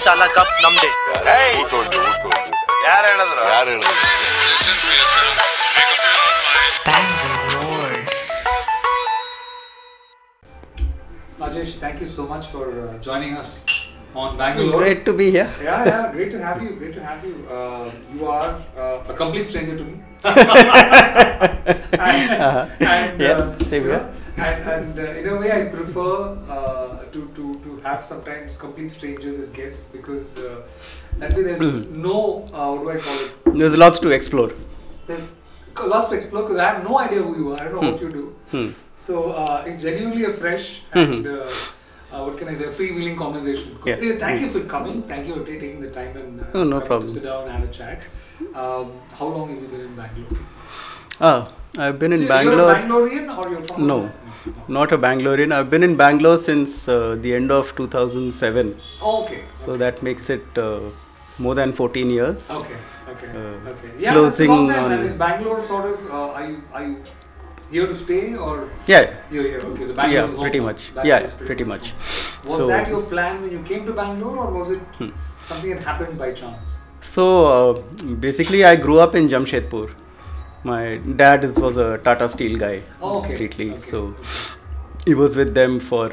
ಸಾಲ ಕಪ್ ನಮ್ದೆ. Rajesh, thank you so much for joining us on Bangalored. Great to be here. Yeah, great to have you. Great to have you. You are a complete stranger to me. Same here. And in a way, I prefer to have sometimes complete strangers as guests because that way there's no what do I call it? There's lots to explore. There's lots to explore because I have no idea who you are. I don't know what you do. So it's genuinely a fresh and what can I say, a freewheeling conversation. Yeah. Anyway, thank you for coming. Thank you for taking the time and no problem. to sit down and have a chat. How long have you been in Bangalore? I've been in So Bangalore. You're a Bangalorean or you're from? No, not a Bangalorean. I've been in Bangalore since the end of 2007. Oh, okay. So that makes it more than 14 years. Okay. Yeah, Closing that's a long time. on- And is Bangalore sort of? Are you here to stay or? Yeah. You're here. Okay, so Bangalore. Yeah, is home. pretty much. Bangalore Yeah, is pretty much. Was So- that your plan when you came to Bangalore, or was it something that happened by chance? So basically, I grew up in Jamshedpur. My dad was a Tata Steel guy completely. Okay. So he was with them for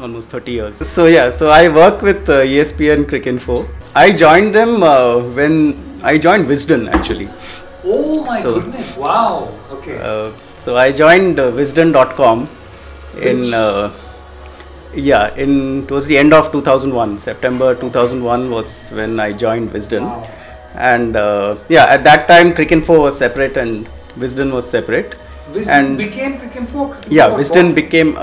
almost 30 years. So I work with espncricinfo. I joined them when I joined Wisden actually. Oh my goodness! Wow. Okay. So I joined Wisden.com towards the end of 2001. September 2001 was when I joined Wisden. Wow. And at that time Cricinfo was separate and Wisden was separate. Wisden became Cricinfo? Wisden became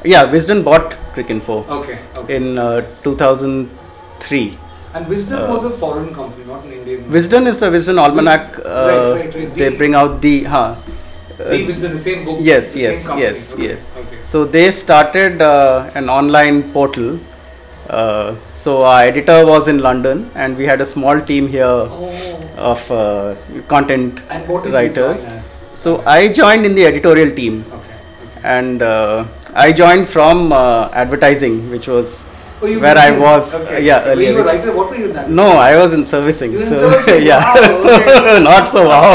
Wisden bought Cricinfo Okay. in 2003. And Wisden was a foreign company, not an Indian. Wisden is the Wisden Almanac. Right. They bring out the Wisden, the same book. yes. Okay. So they started an online portal. So our editor was in London and we had a small team here of content And what did writers. you join as? So I joined in the editorial team. Okay. And I joined from advertising, which was where I was Okay. earlier. Were you a writer? What were you doing? No, I was in servicing. You were in servicing? Yeah, Wow, okay. so not so wow.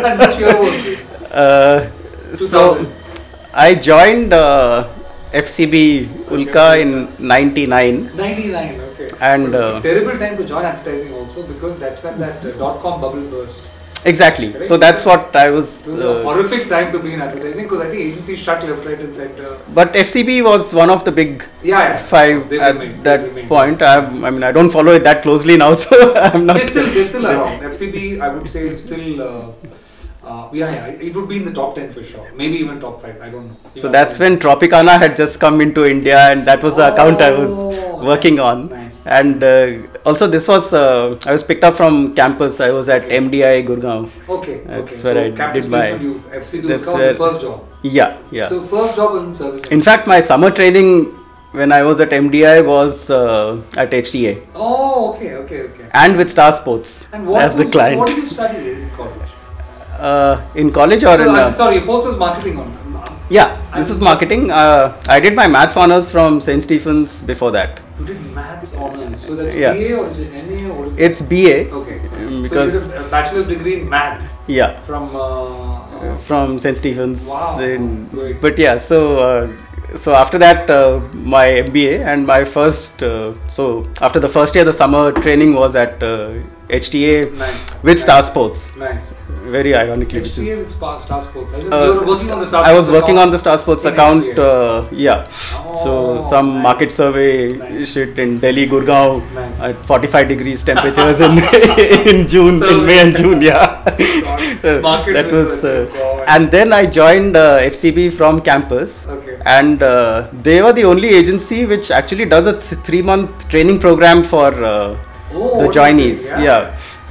And which year was this? 2000. So I joined FCB Ulka in 99. 99, okay. And terrible time to join advertising also because that's when that .com bubble burst. exactly. Correct? So that's what I was. It was a horrific time to be in advertising because I think agencies shut left, right and center. But FCB was one of the big They five at remained, that they remained. point. I mean, I don't follow it that closely now, so I'm not. They're still around. FCB, I would say, is still. It would be in the top 10 for sure. Maybe even top 5. I don't know. So that's when Tropicana had just come into India, and that was the account I was working on. Nice. And also, this was I was picked up from campus. I was at MDI Gurgaon. Okay. That's So where I campus did my. placement, FCB that's was where- the first job. Yeah. So first job was in service. In fact, my summer training when I was at MDI was at HTA. Oh, okay. And with Star Sports And what as the client. What did you study in college? In college or in? Sorry, your post was marketing on. This was marketing. I did my maths honors from St. Stephen's before that. You did maths honors. So that's Yeah. BA or is it MA or what is it? It's BA. Okay. Because so you did a bachelor's degree in math from St. Stephen's. Wow. Great. But so after that my MBA and my first so after the first year the summer training was at HTA with Star Sports. Nice. Very ironically. HTA with Star Sports. You were working on the Star Sports I was working on the Star Sports account. So some nice. market survey shit in Delhi, Gurgaon at 45 degrees temperatures in June, in May and June. Market that was. research, And then I joined FCB from campus. Okay. And they were the only agency which actually does a 3-month training program for the joinees.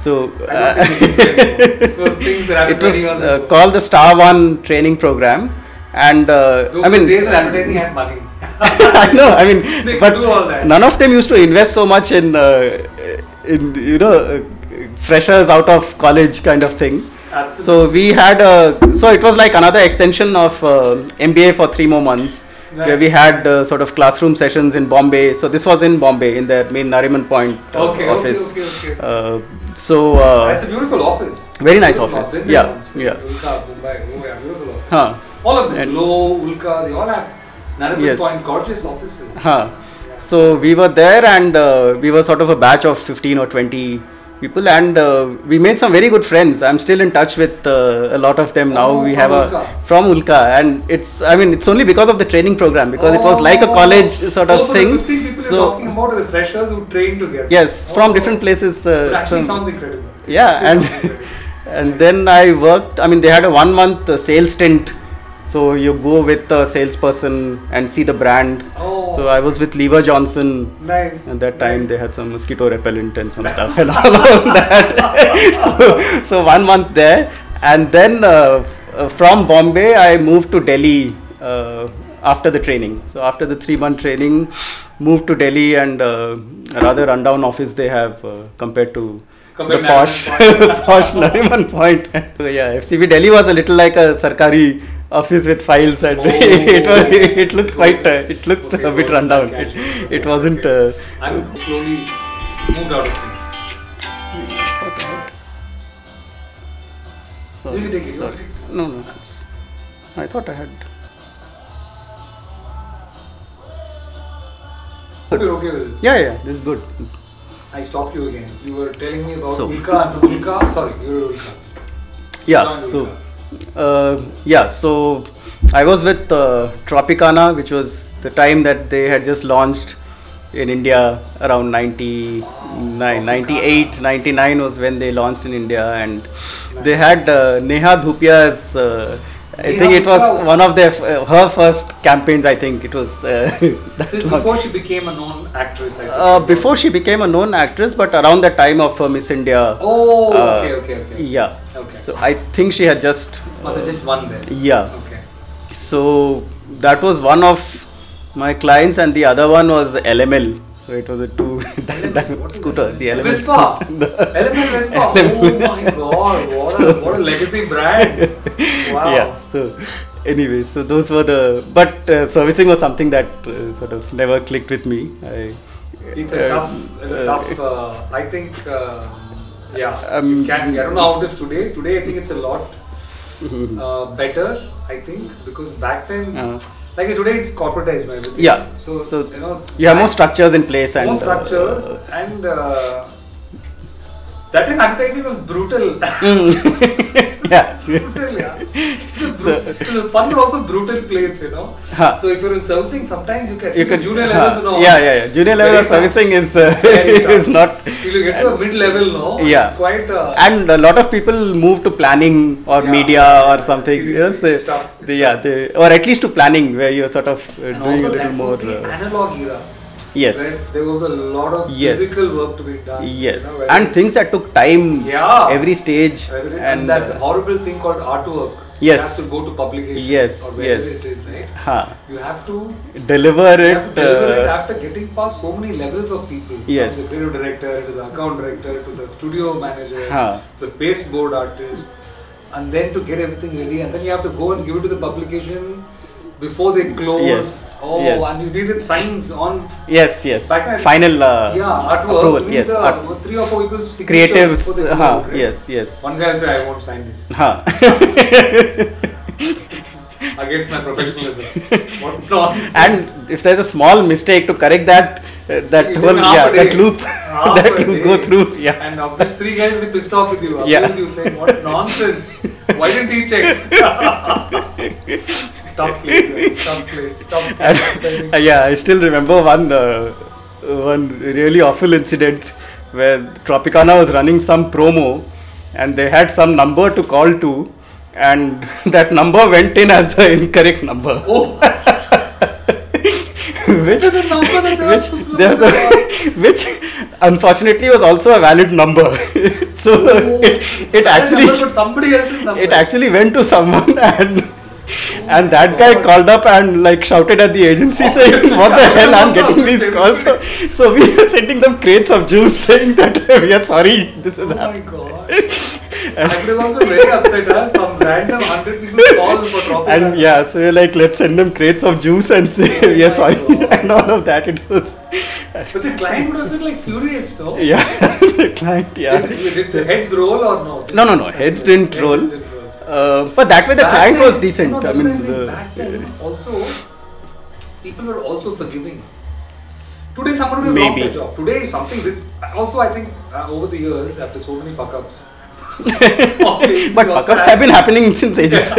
So this was things that it was called the Star One training program, and those days when advertising had money. I know. I mean, They but could do all that. none of them used to invest so much in freshers out of college kind of thing. Absolutely. So we had so it was like another extension of MBA for 3 more months. where we had sort of classroom sessions in Bombay. So this was in Bombay, in the main Nariman Point office. Okay. It's a beautiful office. Very nice office. Yeah. Ulka, Mumbai. Oh yeah, beautiful office. All of them, Low, Ulka, they all have Nariman Point, gorgeous offices. So we were there, and we were sort of a batch of 15 or 20 people, and we made some very good friends. I'm still in touch with a lot of them now. We have from Ulka, and it's only because of the training program, because it was like a college sort of thing. The 15 people you're talking about are the freshers who trained together. Yes, from different places. It actually sounds incredible. Yeah, and then I worked. They had a 1 month sales stint. So you go with a salesperson and see the brand. So I was with Lever Johnson. Nice. At that time they had some mosquito repellent and some stuff and all of that. so 1 month there, and then from Bombay I moved to Delhi after the training. So after the 3-month training, moved to Delhi, and a rather rundown office they have compared to the posh Nariman Point. So yeah, FCB Delhi was a little like a Sarkari office with files, and it looked quite a bit rundown. It wasn't. I'm slowly moved out of things. Sorry. No. I thought I had. Hope you're okay with it. Yeah, this is good. I stopped you again. You were telling me about Ulka, and from Ulka. Sorry, you were Ulka. So I was with Tropicana, which was the time that they had just launched in India around 98, 99 was when they launched in India, and they had Neha Dhupia's. I think it was one of their her first campaigns. I think it was. This is before she became a known actress. Before she became a known actress, but around the time of Miss India. Okay. Yeah. Okay. So I think she had just. Was it just one then? Yeah. Okay. So that was one of my clients, and the other one was LML. So it was a scooter. The LML Vespa. LML Vespa. Oh my God! What a legacy brand. Wow. Yeah. So anyway, so those were but servicing was something that sort of never clicked with me. It's a tough. I think. I don't know how it is today. Today, I think it's a lot better. I think because back then. Like today, it's corporatized, everything. Yeah. So you have more structures in place, and more structures, and that in advertising was brutal. Yeah. Brutal, yeah. It's a fun but also brutal place, So if you're in servicing, sometimes you can junior levels, Yeah. Junior level of servicing is not. If you get to a mid level, it's quite. And a lot of people move to planning or media or something. Yes, or at least to planning, where you're sort of doing a little more. Analog era. Yes. There was a lot of physical work to be done. Yes. And things that took time. Every stage. And that horrible thing called artwork. Yes. You have to go to publication. Yes. Or wherever it is, right? You have to deliver it. After getting past so many levels of people. Yes. From the creative director to the account director to the studio manager, the pasteboard artist, and then to get everything ready, and then you have to go and give it to the publication before they close. Yes. And you needed signs on. Yes. Final artwork. Approval. Yes. 3 or 4 people's signatures. Creatives. Before they close, right? Yes. One guy will say, I won't sign this. Against my professionalism. What nonsense. And if there's a small mistake, to correct that loop that you go through. Yeah. And of which 3 guys will be pissed off with you. Abuse you, saying, what nonsense. Why didn't he check? Tough place. I still remember one really awful incident where Tropicana was running some promo, and they had some number to call to, and that number went in as the incorrect number. which unfortunately was also a valid number. So it actually number, but somebody else's number. It actually went to someone, and that guy called up and shouted at the agency saying, what the hell, I'm getting these calls. So we were sending them crates of juice saying that we are sorry, this is happening. Oh my God. I was also very upset. Some random 100 people people fall for dropping and so we're like, let's send them crates of juice and say we are sorry and all of that. It was. But the client would have been like furious, no? Yeah, the client, Did the heads roll or no? No, heads didn't roll. But that way the client was decent. Back then also, people were also forgiving. Today someone would have lost their job. Today also I think over the years, after so many fuck-ups. But fuck-ups have been happening since ages.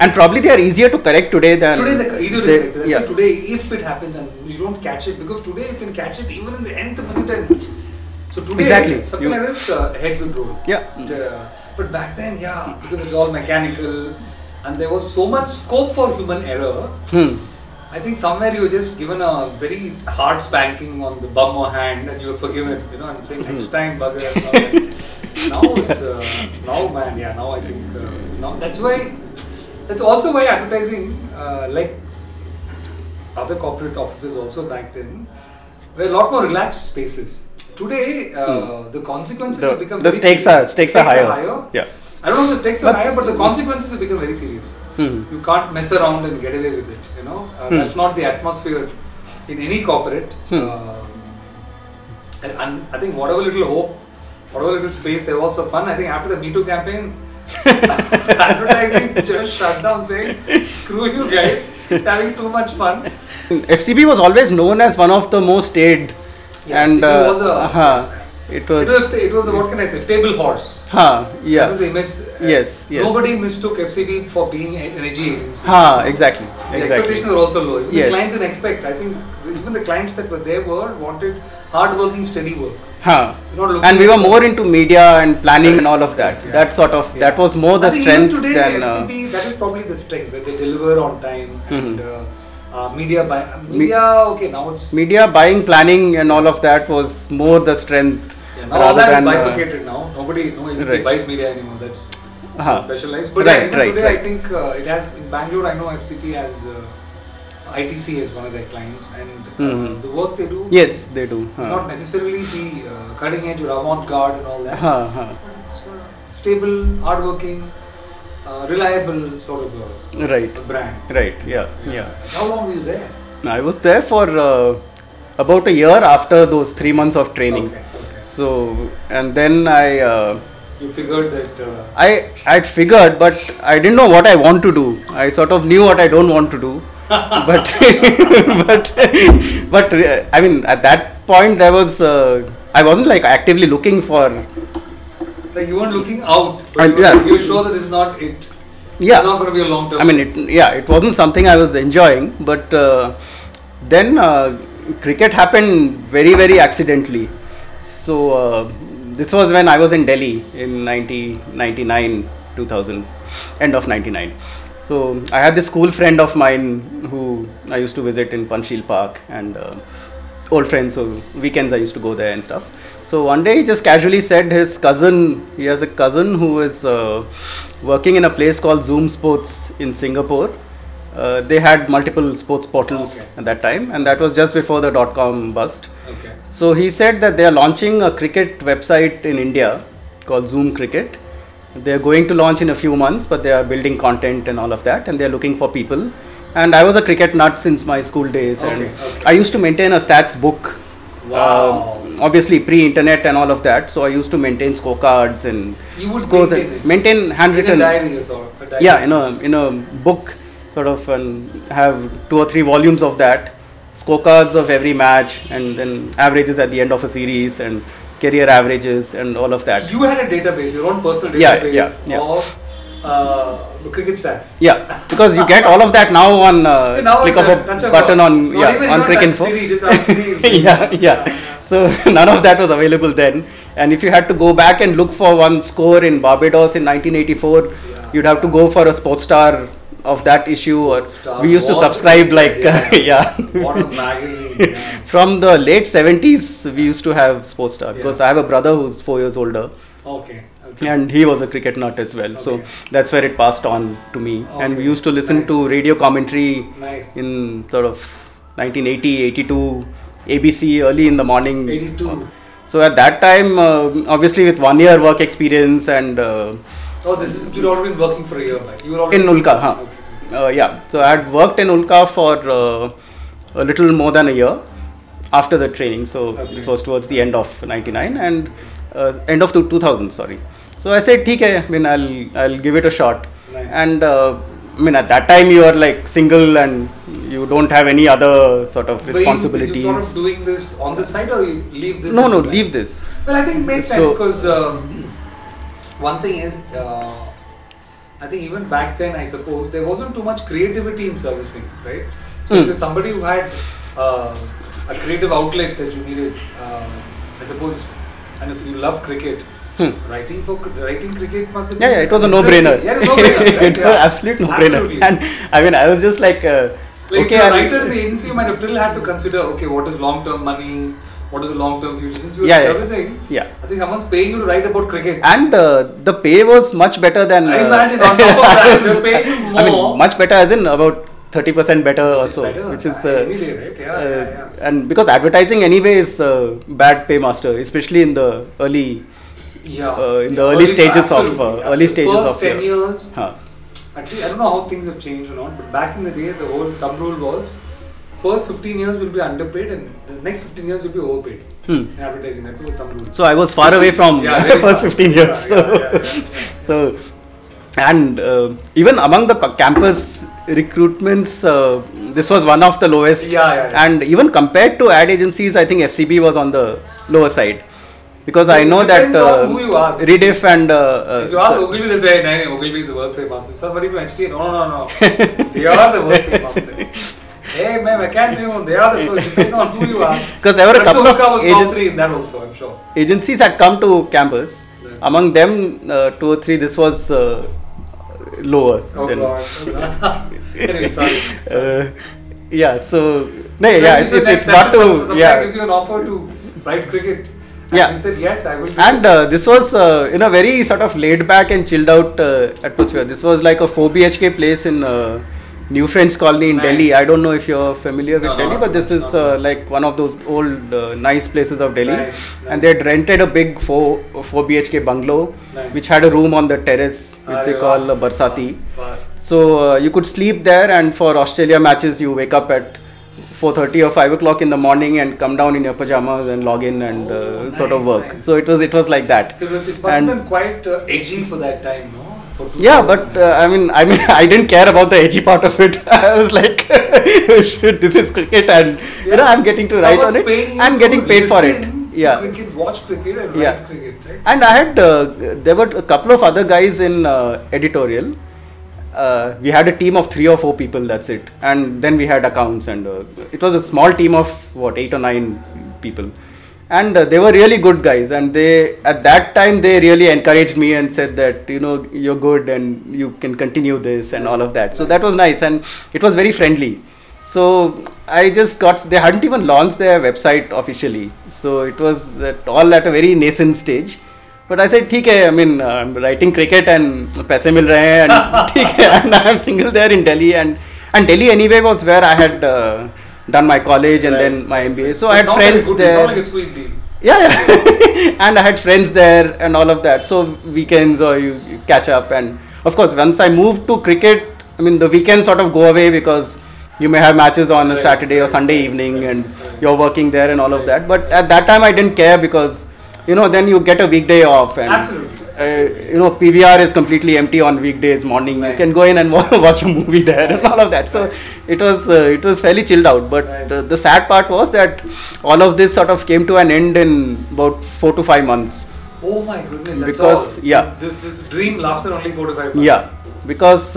And probably they are easier to correct today than... Easier to correct. That's today, if it happens and you don't catch it, because today you can catch it even in the nth minute. So today, something like this, head will roll. But back then, because it's all mechanical and there was so much scope for human error. I think somewhere you were just given a very hard spanking on the bum or hand and you were forgiven, and saying next time bugger. Now it's, now I think, now that's also why advertising, like other corporate offices also back then, were a lot more relaxed spaces. Today, the consequences have become the stakes are higher. Yeah. I don't know if the stakes are higher, but the consequences have become very serious. You can't mess around and get away with it. That's not the atmosphere in any corporate. And I think whatever little hope, whatever little space there was for fun, I think after the Me Too campaign, advertising just shut down, saying, "Screw you guys, having too much fun." FCB was always known as one of the most staid. And it was a, what can I say, stable horse. That was the image. Yes. Nobody mistook FCB for being an energy agency. Exactly. The expectations were also low. Even the clients didn't expect. I think even the clients that were there wanted hard-working, steady work. And we were more into media and planning and all of that. That was more the strength today, than FCB. That is probably the strength, that they deliver on time and. Media, now it's... Media buying, planning and all of that was more the strength. Now all that is bifurcated now. No agency buys media anymore. That's specialized. But today I think it has, in Bangalore I know FCP has, ITC as one of their clients and the work they do. Yes, they do. Not necessarily the cutting edge or avant-garde and all that. But it's stable, hardworking. Reliable sort of a brand. Right, yeah. How long were you there? I was there for about a year after those 3 months of training. Okay. So, and then you figured that... I'd figured, but I didn't know what I want to do. I sort of knew what I don't want to do. but I mean, at that point there was... I wasn't like actively looking for... Like you weren't looking out, but you were sure that this is not it. It's not going to be a long term. I mean, it wasn't something I was enjoying, but then cricket happened very, very accidentally. So this was when I was in Delhi in 1999, 2000, end of 99. So I had this school friend of mine who I used to visit in Panchsheel Park and old friends. So weekends I used to go there and stuff. So one day he just casually said he has a cousin who is working in a place called Zoom Sports in Singapore. They had multiple sports portals at that time, and that was just before the .com bust. So he said that they are launching a cricket website in India called Zoom Cricket. They are going to launch in a few months, but they are building content and all of that, and they are looking for people. And I was a cricket nut since my school days, and I used to maintain a stats book. Obviously pre-internet and all of that, so I used to maintain scorecards and scores and maintain handwritten. In a diary or so? In a book, sort of, and have 2 or 3 volumes of that, scorecards of every match, and then averages at the end of a series and career averages and all of that. You had a database, your own personal database of the cricket stats. Yeah, because you get all of that now on click of a button on Cricinfo. So none of that was available then, and if you had to go back and look for one score in Barbados in 1984, you'd have to go for a Sports Star of that issue, or we used to subscribe like what a magazine. From the late 70s we used to have Sports Star, because I have a brother who's 4 years older. And he was a cricket nut as well, so that's where it passed on to me. And we used to listen to radio commentary in sort of 1980, 82, ABC early in the morning. 82. So at that time, obviously with 1 year work experience and Oh, you'd already been working for a year back. You were already in Ulka, huh? Okay. Yeah. So I had worked in Ulka for a little more than a year after the training. So this was towards the end of '99 and end of 2000. Sorry. So I said, "ठीक है, I mean, I'll give it a shot." Nice. And I mean, at that time you are like single and you don't have any other sort of responsibilities. Did you thought of doing this on the side or you leave this? No, leave this. Well, I think it makes sense because one thing is, I think even back then, I suppose there wasn't too much creativity in servicing, right? So if you're somebody who had a creative outlet that you needed, I suppose, and if you love cricket. Writing cricket must have been it was a no-brainer. Yeah, no-brainer. It was absolute no-brainer. And I mean, I was just like, if you're a writer in the agency, you might have still had to consider, okay, what is long-term money, what is the long-term future. Since you were servicing, I think someone's paying you to write about cricket. And the pay was much better than. I imagine on top of that, they're paying more. I mean, much better as in about 30% better or so, which is anyway, right? And because advertising anyway is bad paymaster, especially in the early. Early stages of first 10 years. Actually, I don't know how things have changed or not, but back in the day, the whole thumb rule was first 15 years will be underpaid and the next 15 years will be overpaid in advertising. That was the thumb rule. So I was far away from the first 15 years. So and even among the campus recruitments, this was one of the lowest. And even compared to ad agencies, I think FCB was on the lower side. Because I know that Rediff and if you ask Ogilvy, they say, no, Ogilvy is the worst paymaster. Somebody from HTA, no. They are the worst paymaster. Hey, man, I can't say they are the worst. Depends on who you ask. Because there were a couple of top three in that also, I'm sure. Agencies had come to campus. Among them, 2 or 3, this was lower. Oh God. Anyway, sorry. So it's not to. Gives you an offer to write cricket. And you said yes, I will do and this was in a very sort of laid back and chilled out atmosphere. This was like a 4 BHK place in New Friends Colony in Delhi. I don't know if you're familiar with Delhi, but this is like one of those old nice places of Delhi. And they had rented a big 4 BHK bungalow which had a room on the terrace which they call Barsati. So you could sleep there, and for Australia matches you wake up at 4:30 or 5 o'clock in the morning and come down in your pajamas and log in and sort of work. So it was like that. So it must have been quite edgy for that time, no? But I mean, I didn't care about the edgy part of it. I was like, shit, this is cricket, and I'm getting to write on it. I'm getting paid for it. Cricket, watch cricket, and write cricket, right? And I had there were a couple of other guys in editorial. We had a team of 3 or 4 people, that's it. And then we had accounts, and it was a small team of 8 or 9 people. And they were really good guys, and they at that time they really encouraged me and said that you're good and you can continue this and all of that. So that was nice, and it was very friendly. So I just they hadn't even launched their website officially, so it was all at a very nascent stage. But I said, ठीक है, I mean, I'm writing cricket and पैसे मिल रहे हैं, and ठीक है, and I'm single there in Delhi, and Delhi anyway was where I had done my college and then my MBA. So I had friends there. Like a sweet deal. And I had friends there and all of that. So weekends or you catch up, and of course once I moved to cricket, I mean the weekends sort of go away because you may have matches on a Saturday or Sunday evening, and you're working there and all of that. But at that time I didn't care because then you get a weekday off, and absolutely. PVR is completely empty on weekdays morning. You can go in and watch a movie there and all of that. So it was fairly chilled out. But the sad part was that all of this sort of came to an end in about 4 to 5 months. Oh my goodness! That's because all. This dream lasted only 4 to 5 months. Yeah, because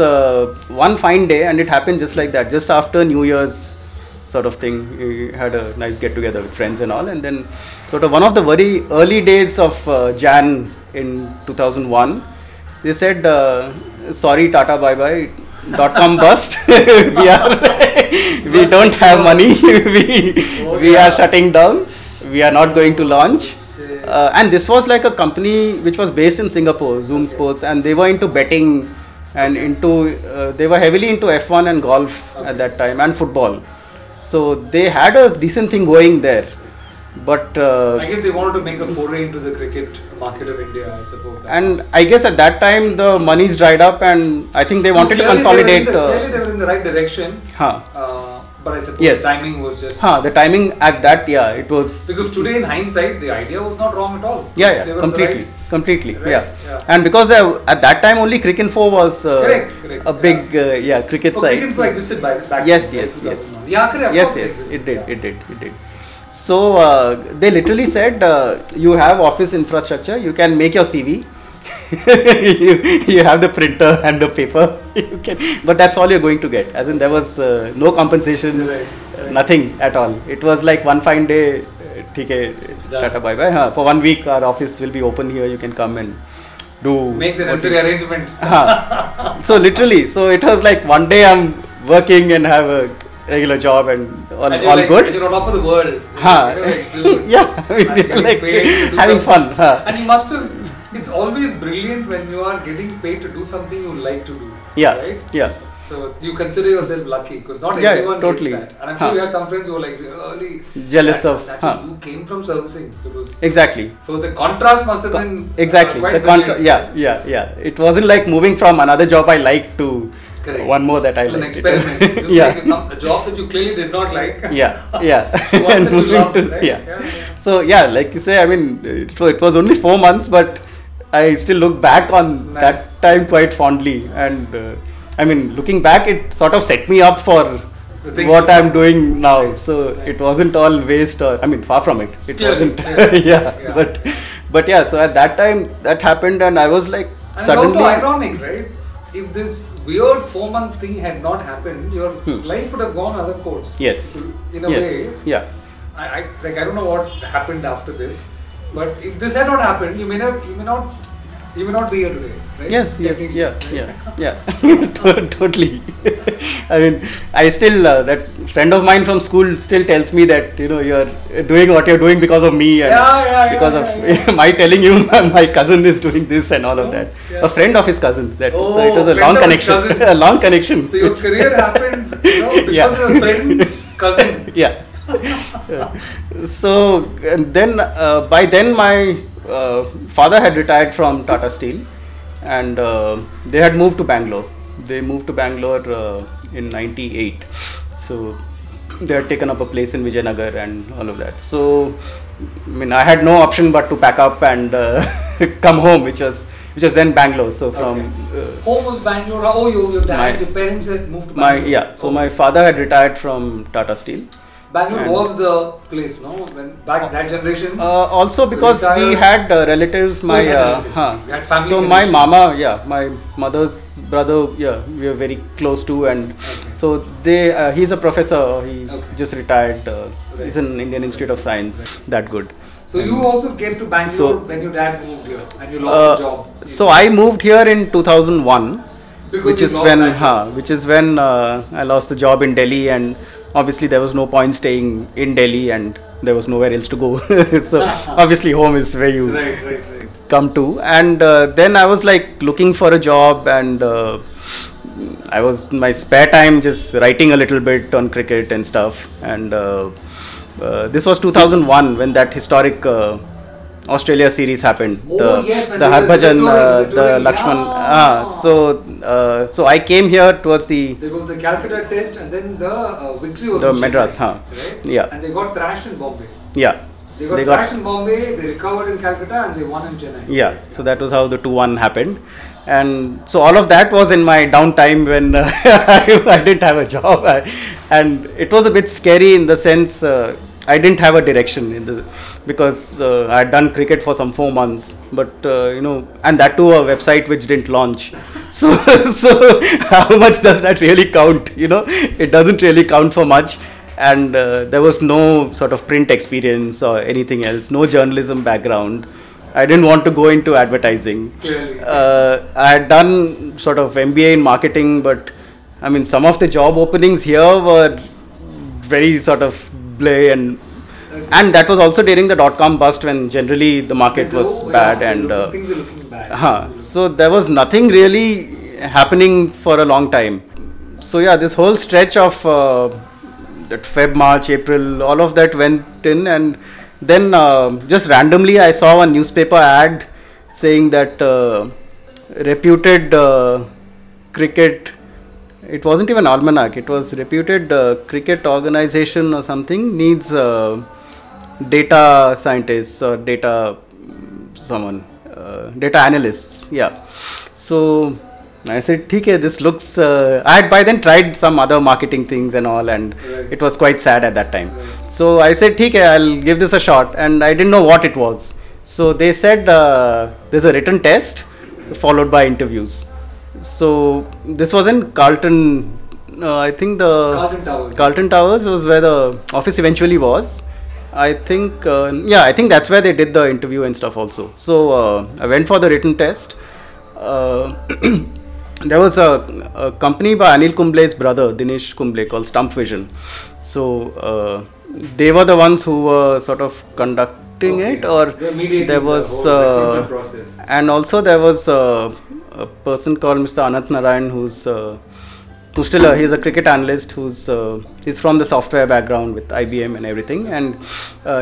one fine day, and it happened just like that, just after New Year's sort of thing. We had a nice get together with friends and all, and then sort of one of the very early days of Jan in 2001, they said, sorry, Tata, bye bye, .com bust. we don't have money. we are shutting down. We are not going to launch. And this was like a company which was based in Singapore, Zoom Sports, and they were into betting and they were heavily into F1 and golf at that time, and football. So they had a decent thing going there. But I guess they wanted to make a foray into the cricket market of India, I suppose. And I guess at that time the money's dried up, and I think they wanted to consolidate. Clearly they were in the right direction. But I suppose the timing was just... the timing at that, it was... Because today in hindsight, the idea was not wrong at all. Completely. Right? And because at that time only Cricinfo was correct. a big cricket site. Cricinfo existed back then. Yes. Yes, it did. So they literally said, you have office infrastructure, you can make your CV. you have the printer and the paper, but that's all you're going to get. As in, there was no compensation, nothing at all. It was like one fine day, it's tata bye bye. For 1 week, our office will be open here. You can come and make the necessary arrangements. So literally, it was like one day I'm working and have a regular job and all good. And you're on top of the world. Having fun. And you must have. It's always brilliant when you are getting paid to do something you like to do. Right? So you consider yourself lucky because not everyone gets that. And I'm sure you had some friends who were like really jealous of. You came from servicing. Exactly. So the contrast must have been It wasn't like moving from another job I liked to one more that I liked. An experiment. A job that you clearly did not like. And moving to So like you say, I mean, it was only 4 months, but I still look back on that time quite fondly, and I mean, looking back, it sort of set me up for what I'm doing now. So it wasn't all waste, or I mean, far from it. It wasn't. But so at that time that happened, and I was like, suddenly. It's also ironic, right? If this weird 4-month thing had not happened, your life would have gone other course. Yes. In a way. Yeah. I don't know what happened after this, but if this had not happened, you may not be here today, right? Yes, totally. I mean, I still that friend of mine from school still tells me that you're doing what you're doing because of me, and because of my telling you my cousin is doing this and all of that. A friend of his cousins. So it was a long connection. A long connection. So your career happened, because of a friend's cousin. So then by then my father had retired from Tata Steel, and they had moved to Bangalore. They moved to Bangalore in '98. So they had taken up a place in Vijayanagar and all of that. So I mean, I had no option but to pack up and come home, which was then Bangalore. So from home was Bangalore. Oh, your parents had moved to Bangalore. So my father had retired from Tata Steel. Bangalore was the place, no? When back that generation. Also because we had relatives. My had family. So my mama, my mother's brother, we were very close to, and so he's a professor. He just retired. He's in Indian Institute of Science. That good. So you also came to Bangalore when your dad moved here, and you lost the job. So I moved here in 2001, which is when I lost the job in Delhi, and obviously there was no point staying in Delhi, and there was nowhere else to go. So obviously home is where you come to. And then I was like looking for a job, and I was in my spare time just writing a little bit on cricket and stuff. And this was 2001 when that historic Australia series happened. The Harbhajan, the Lakshman. So I came here towards the. There was the Calcutta test, and then the victory was the Madras, right? Yeah. And they got thrashed in Bombay. Yeah. They got thrashed in Bombay. They recovered in Calcutta, and they won in Chennai. Yeah. So that was how the 2-1 happened. And so all of that was in my downtime when I didn't have a job, and it was a bit scary in the sense I didn't have a direction because I had done cricket for some 4 months, but and that too a website which didn't launch. So how much does that really count? It doesn't really count for much, and there was no sort of print experience or anything else, no journalism background. I didn't want to go into advertising. Clearly. I had done sort of MBA in marketing, but I mean, some of the job openings here were very sort of bleh, and that was also during the .com bust when generally the market was bad, and things were looking bad. So there was nothing really happening for a long time. So this whole stretch of that Feb, March, April, all of that went in, and then just randomly I saw a newspaper ad saying that reputed cricket, it wasn't even almanac, it was reputed cricket organization or something needs data scientists or data data analysts. Yeah. So I said, okay, this looks, I had by then tried some other marketing things and all, and it was quite sad at that time. So I said, okay, I'll give this a shot, and I didn't know what it was. So they said there's a written test followed by interviews. So this was in Carlton, I think Carlton Towers was where the office eventually was. I think, I think that's where they did the interview and stuff also. So I went for the written test. There was a company by Anil Kumble's brother, Dinesh Kumble, called Stump Vision. So they were the ones who were sort of conducting it, or there was, process. And also there was a person called Mr. Anant Narayan, who's still he's a cricket analyst he's from the software background with IBM and everything, and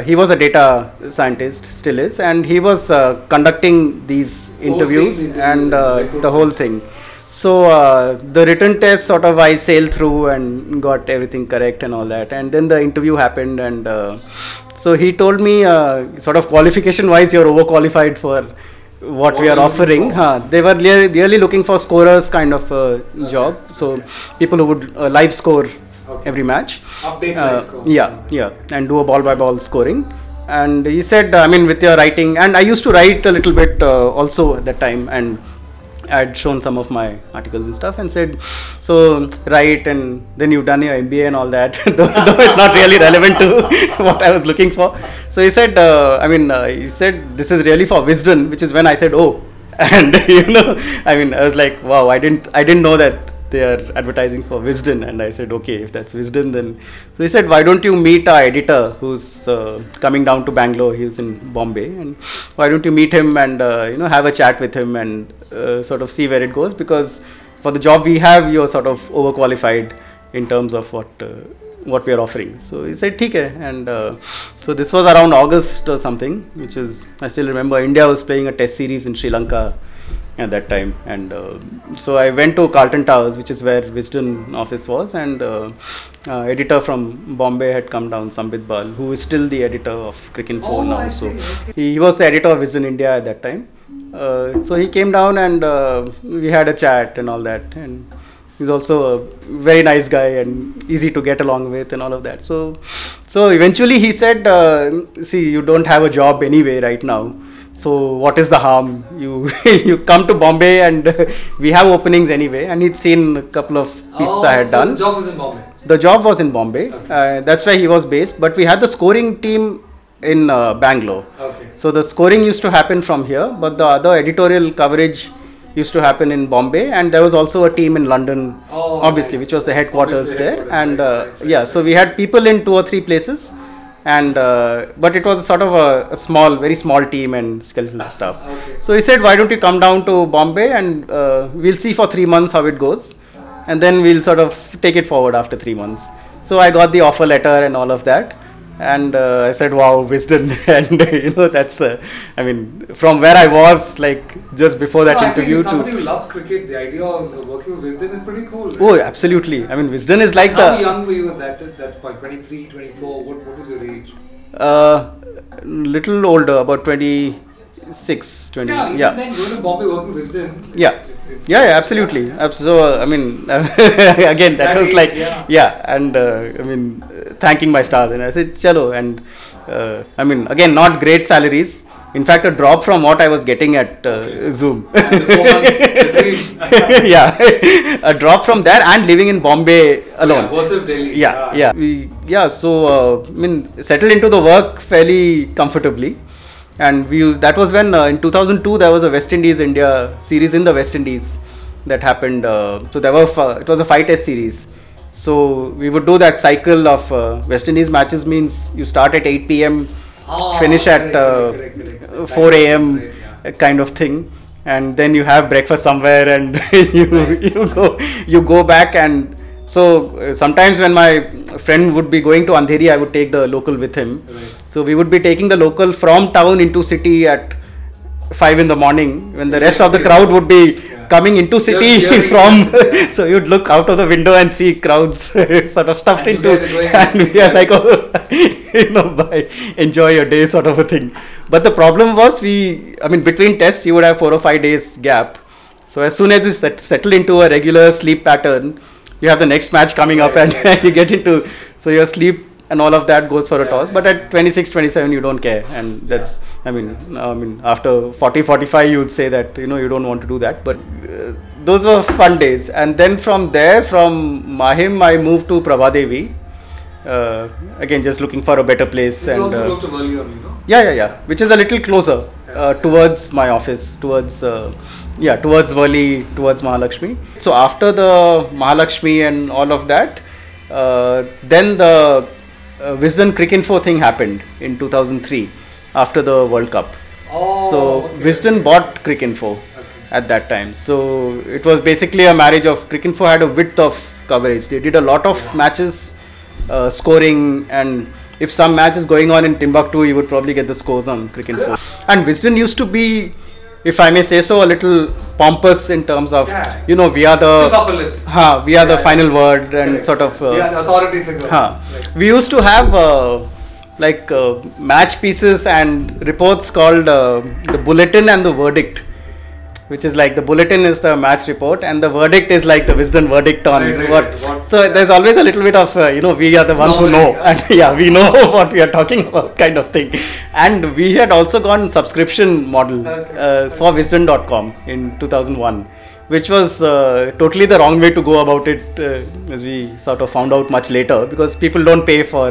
he was a data scientist, still is, and he was conducting these interviews and the whole thing. So the written test sort of I sailed through and got everything correct and all that, and then the interview happened, and so he told me sort of qualification wise you're overqualified for what we are offering. They were really looking for scorers kind of job, so people who would live score every match, update live score. Yeah, and do a ball by ball scoring. And he said, I mean, with your writing, and I used to write a little bit also at that time, and I had shown some of my articles and stuff, and said, so write, and then you've done your MBA and all that, though it's not really relevant to what I was looking for. So he said, he said, this is really for Wisden, which is when I said, oh, and I was like, wow, I didn't know that they are advertising for Wisden, and I said, okay, if that's Wisden, then. So he said, why don't you meet our editor who's coming down to Bangalore? He's in Bombay, and why don't you meet him and have a chat with him and sort of see where it goes, because for the job we have, you're sort of overqualified in terms of what we are offering. So he said, "Theek hai," and so this was around August or something, which is, I still remember, India was playing a test series in Sri Lanka at that time, and so I went to Carlton Towers, which is where Wisden office was, and editor from Bombay had come down, Sambit Bal, who is still the editor of Cricinfo now. So he was the editor of Wisden India at that time. So he came down, and we had a chat and all that, and he's also a very nice guy and easy to get along with and all of that. So eventually he said, see, you don't have a job anyway right now, so what is the harm? You come to Bombay, and we have openings anyway. And he'd seen a couple of pieces I had done. The job was in Bombay? The job was in Bombay. Okay. That's where he was based, but we had the scoring team in Bangalore. Okay. So the scoring used to happen from here, but the other editorial coverage used to happen in Bombay, and there was also a team in London, obviously, nice, which was the headquarters there. And right. So we had people in 2 or 3 places, and but it was sort of a small, very small team and skeletal stuff. Okay. So he said, why don't you come down to Bombay, and we'll see for 3 months how it goes, and then we'll sort of take it forward after 3 months. So I got the offer letter and all of that. And I said, wow, Wisden. And that's, from where I was, like, just before that interview. If somebody who loves cricket, the idea of working with Wisden is pretty cool. Right? Oh, absolutely. Wisden is like How young were you at that point? 23, 24? What was your age? Little older, about 26, 20. Yeah. Then going to Bombay working with Wisden. Yeah. Yeah, absolutely. So, again, that was like, and thanking my stars, and I said, chalo, and again, not great salaries. In fact, a drop from what I was getting at Zoom. And the 4 months, the dream. Yeah, a drop from there and living in Bombay alone. Yeah, versus Delhi. Yeah. So, settled into the work fairly comfortably. And that was when in 2002 there was a West Indies India series in the West Indies that happened. So there were it was a 5-test series. So we would do that cycle of West Indies matches, means you start at 8 p.m, finish at 4 a.m, kind of thing, and then you have breakfast somewhere, and you go back. And so sometimes when my friend would be going to Andheri, I would take the local with him. Right. So we would be taking the local from town into city at 5 in the morning when the rest of the crowd would be coming into city from. So you'd look out of the window and see crowds sort of stuffed into, and we are like, oh, bye, enjoy your day sort of a thing. But the problem was between tests you would have 4 or 5 days gap. So as soon as you settle into a regular sleep pattern, you have the next match coming up and you get into, so your sleep and all of that goes for a toss. But at 26, 27, you don't care. And that's, after 40, 45, you would say that, you don't want to do that. But those were fun days. And then from there, from Mahim, I moved to Prabhadevi. Again, just looking for a better place. This is also close to Worli only, no? Yeah. Which is a little closer towards my office, towards Worli, towards Mahalakshmi. So after the Mahalakshmi and all of that, then the Wisden Cricinfo thing happened in 2003 after the World Cup. Wisden bought Cricinfo at that time. So it was basically a marriage of, Cricinfo had a width of coverage. They did a lot of matches, scoring, and if some match is going on in Timbuktu, you would probably get the scores on Cricinfo. And Wisden used to be, if I may say so, a little pompous in terms of, we are the final word and sort of. The authority figure. We used to have match pieces and reports called the bulletin and the verdict, which is like the bulletin is the match report and the verdict is like the Wisden verdict on what. So there's always a little bit of, we are the ones who know, and we know what we are talking about kind of thing. And we had also gone subscription model for Wisden.com in 2001, which was totally the wrong way to go about it, as we sort of found out much later, because people don't pay for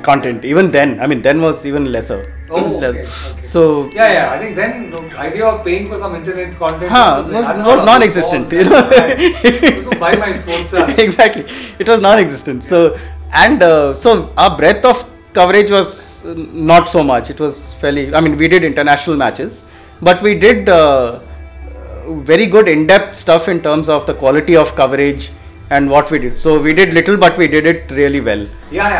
content. Even then, then was even lesser. Okay. So I think then the idea of paying for some internet content was non-existent. Buy my sports star. Exactly, it was non-existent. So so our breadth of coverage was not so much. It was fairly. We did international matches, but we did very good in-depth stuff in terms of the quality of coverage and what we did. So we did little, but we did it really well.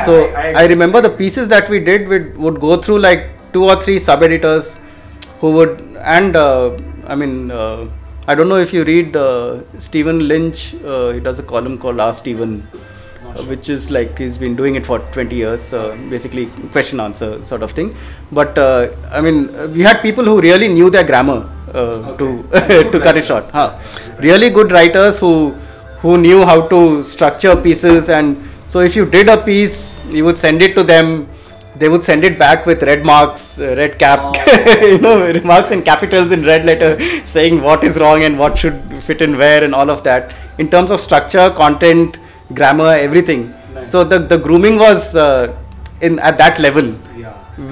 So I remember the pieces that we did would go through like 2 or 3 sub-editors who would, and I don't know if you read Stephen Lynch, he does a column called Ask Stephen, which is like he's been doing it for 20 years, basically question answer sort of thing. But we had people who really knew their grammar to cut it short. Really good writers who knew how to structure pieces, and so if you did a piece, you would send it to them. They would send it back with red marks, red cap, remarks in capitals in red letter saying what is wrong and what should fit in where and all of that. In terms of structure, content, grammar, everything. Nice. So the grooming was at that level.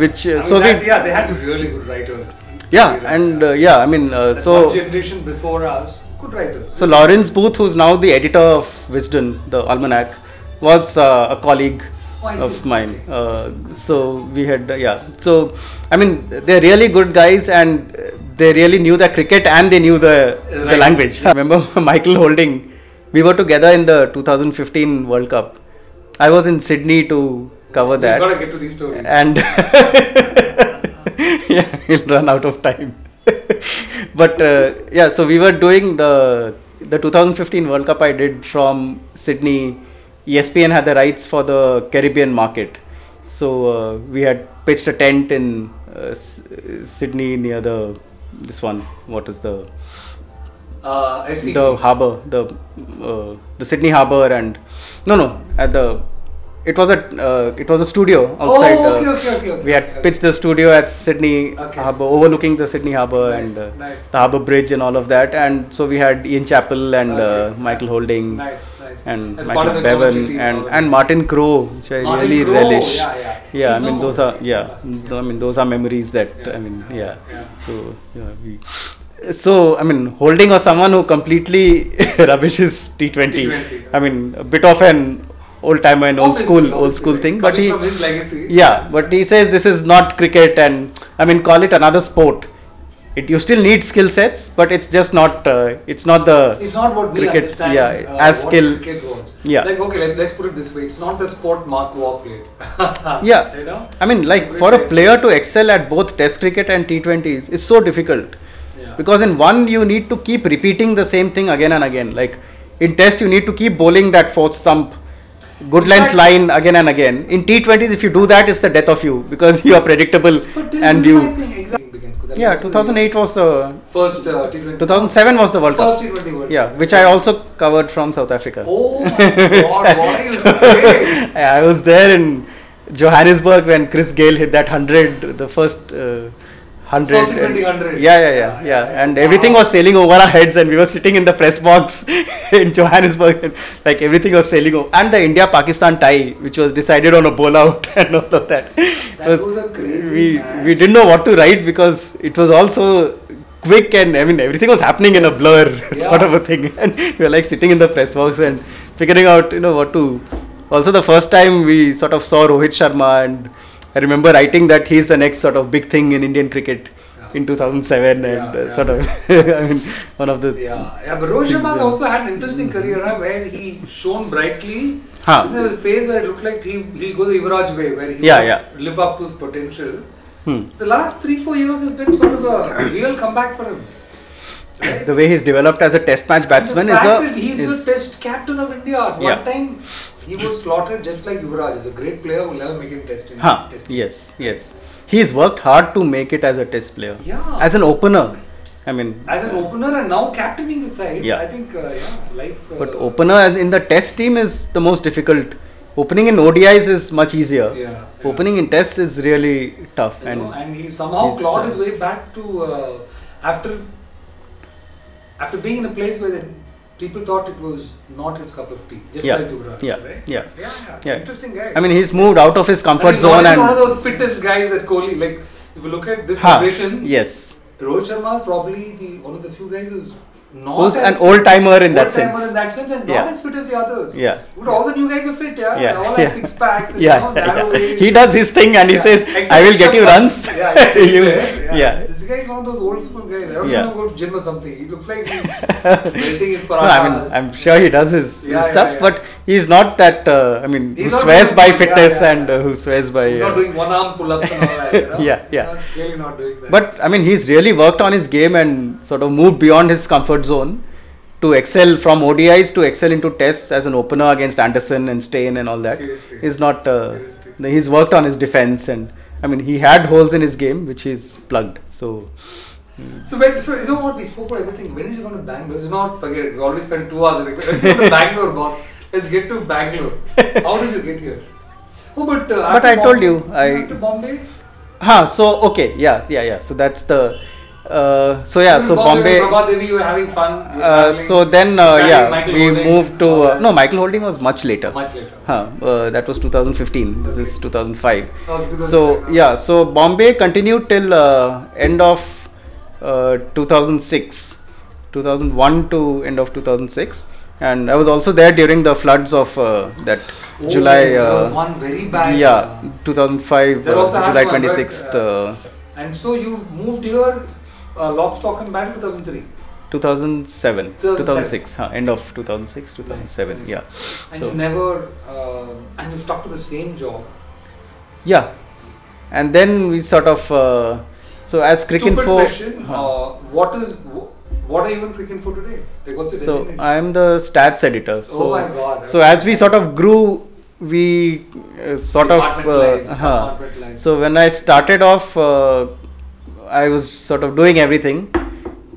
Which they had really good writers. So one generation before us, good writers. So Lawrence Booth, who's now the editor of Wisden, the almanac, was a colleague of mine. So we had so they're really good guys, and they really knew the cricket and they knew the language. I remember Michael Holding, we were together in the 2015 World Cup. I was in Sydney to cover that. We've got to get to these stories. And we'll run out of time. But so we were doing the 2015 World Cup I did from Sydney. ESPN had the rights for the Caribbean market. So we had pitched a tent in Sydney near this one. What is the harbour, the Sydney harbour, and it was a studio outside. Okay. We had pitched the studio at Sydney harbour, overlooking the Sydney harbour and the harbour bridge and all of that. And so we had Ian Chappell and Michael Holding and as Michael Bevan and Martin Crowe, which I really relish. Those are memories that So Holding was someone who completely rubbishes T20. A bit of an old timer and old school thing, but from his legacy. But he says this is not cricket, and call it another sport. you still need skill sets, but it's just not. It's not what we cricket. Understand. As what skill. Cricket was. Yeah. Like okay, let's put it this way. It's not the sport Mark Waugh played. Yeah. You know. I mean, like for a player to excel at both Test cricket and T20s is so difficult. Yeah. Because in one you need to keep repeating the same thing again and again. Like in Test you need to keep bowling that fourth stump, good length line again and again. In T20s, if you do that, it's the death of you because you are predictable and you. Yeah, 2008 was the first T20. 2007 was the World Cup. First T20 World Cup. Yeah, which I also covered from South Africa. Oh my God! What are you saying? I was there in Johannesburg when Chris Gayle hit that 100, the first 100. First T20 100. Yeah. And everything was sailing over our heads, and we were sitting in the press box in Johannesburg, and like everything was sailing over. And the India-Pakistan tie, which was decided on a bowl out and all of that. That was a crazy match. We didn't know what to write because it was also quick, and I mean everything was happening in a blur sort of a thing, and we were like sitting in the press box and figuring out what to. Also, the first time we sort of saw Rohit Sharma, and I remember writing that he's the next sort of big thing in Indian cricket in 2007, and sort of I mean one of the but Rohit Sharma also had an interesting career where he shone brightly. There was a phase where it looked like he'll go the Yuvraj way, where he will live up to his potential. The last 3-4 years has been sort of a real comeback for him. Right? The way he's developed as a test match batsman the fact that he's the test captain of India. At one time, he was slaughtered just like Yuvraj. He's a great player who will never make him test. Yes. He's worked hard to make it as a test player. Yeah. As an opener. I mean, as an opener and now captaining the side, I think, life. But opener in the test team is the most difficult. Opening in ODIs is much easier. Opening in tests is really tough. And he somehow clawed his way back to after being in a place where people thought it was not his cup of tea, just like Yuvraj, right? Yeah. Interesting guy. I mean, he's moved out of his comfort zone and one of those fittest guys at Kohli. Like, if you look at this generation, Rohit Sharma is probably one of the few guys who's an old timer in that sense. And not as fit as the others. But all the new guys are fit, They all have six packs. And narrow waist. He does his thing and he says, I will get you runs. This guy is one of those old school guys. I don't even go to gym or something. He looks like he's melting his parathas. I'm sure he does his stuff, but he's not that, who swears by fitness and who swears by... He's not doing one arm pull-ups and all that, He's clearly not doing that. But, he's really worked on his game and sort of moved beyond his comfort zone to excel from ODIs to excel into tests as an opener against Anderson and Steyn and all that. He's not... he's worked on his defense and, he had holes in his game which he's plugged. So you know what, we spoke about everything. When did you go to Bangalore? Let's not forget it. We always spend 2 hours. Let's go to Bangalore, boss. Let's get to Bangalore. How did you get here? Oh, but I told you. After Bombay? So that's the... So Bombay. Prabhadevi, you were having fun. So then, we moved to... no, Michael Holding was much later. That was 2015. This is 2005. So Bombay continued till end of 2006. 2001 to end of 2006. And I was also there during the floods of that July... there was one very bad... 2005, July 26th. And so you moved here... lock, stock and barrel 2003? 2006, end of 2006, 2007, And you never, and you stuck to the same job? And then we sort of, so as Cricinfo... Stupid question, what are you in Cricinfo today? Like, what's your designation? So I am the stats editor. So, oh my God. So as we sort of grew, we sort of... so when I started off, I was sort of doing everything,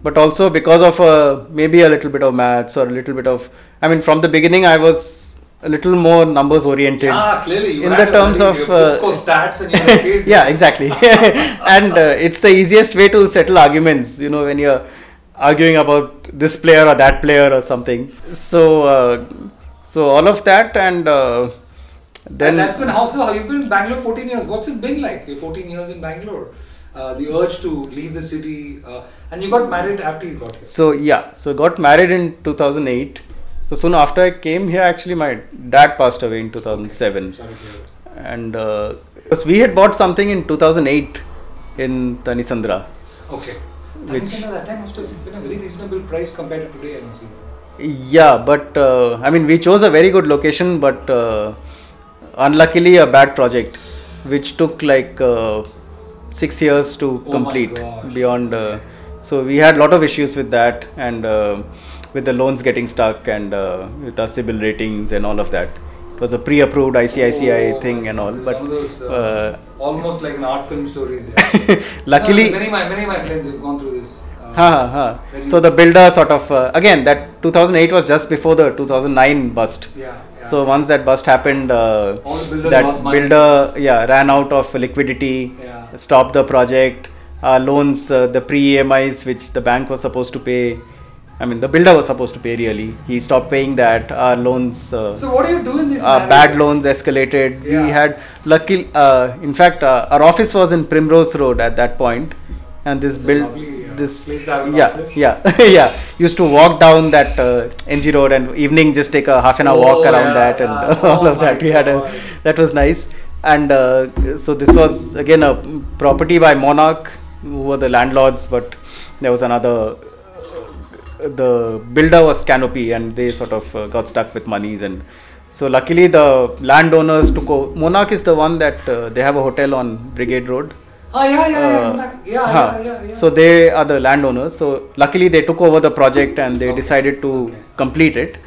but also because of maybe a little bit of maths or a little bit of, from the beginning I was a little more numbers oriented. Clearly. You in the terms of book of stats when you were a kid. Exactly. And it's the easiest way to settle arguments, when you're arguing about this player or that player or something. So all of that and then... And that's been how you've been in Bangalore 14 years. What's it been like? 14 years in Bangalore. The urge to leave the city, and you got married after you got here. So got married in 2008. So soon after I came here, actually my dad passed away in 2007. Okay. Sorry to hear that. And because we had bought something in 2008 in Tanisandra. Okay. which that time must have been a very reasonable price compared to today, I must say. Yeah, but I mean, we chose a very good location, but unluckily a bad project, which took like 6 years to complete. Beyond, so we had a lot of issues with that, and with the loans getting stuck, and with our CIBIL ratings and all of that. It was a pre-approved ICICI thing and all, but those, almost like an art film stories. Yeah. Luckily, many of my friends have gone through this. So the builder sort of again, that 2008 was just before the 2009 bust. Yeah. So once that bust happened, that builder ran out of liquidity, stopped the project. Loans, the pre-EMIs which the bank was supposed to pay, I mean the builder was supposed to pay really, he stopped paying that. Our loans, so what do you do in this bad loans escalated. We had lucky, in fact our office was in Primrose Road at that point, and this used to walk down that MG Road, and evening just take a half an hour walk around that, and all of that. We had that was nice. And so this was again a property by Monarch, who were the landlords, but there was another, the builder was Canopy, and they sort of got stuck with monies. And so luckily the landowners took over. Monarch is the one that they have a hotel on Brigade Road. So they are the landowners. So luckily they took over the project, and they decided to complete it.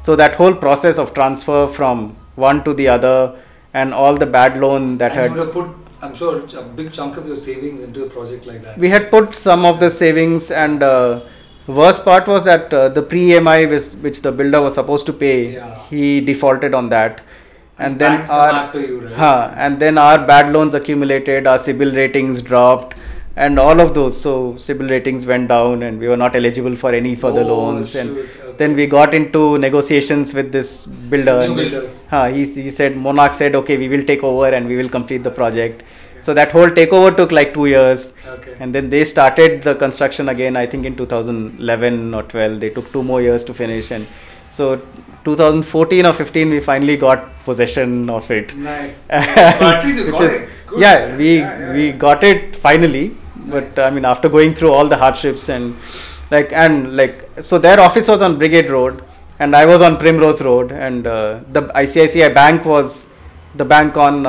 So that whole process of transfer from one to the other, and all the bad loan that you would have put, I'm sure, a big chunk of your savings into a project like that. We had put some of the savings, and worst part was that the pre-EMI which the builder was supposed to pay, he defaulted on that. And then after you, right? And then our bad loans accumulated, our CIBIL ratings dropped, and all of those. So CIBIL ratings went down, and we were not eligible for any further loans. And then we got into negotiations with this builder. New builders. He said, Monarch said, okay, we will take over and we will complete the project. So that whole takeover took like 2 years. And then they started the construction again, I think in 2011 or 12. They took 2 more years to finish. And so 2014 or 15, we finally got possession of it. Nice. At least you got it. Good. We got it finally. But I mean, after going through all the hardships and so their office was on Brigade Road, and I was on Primrose Road, and the ICICI bank was the bank on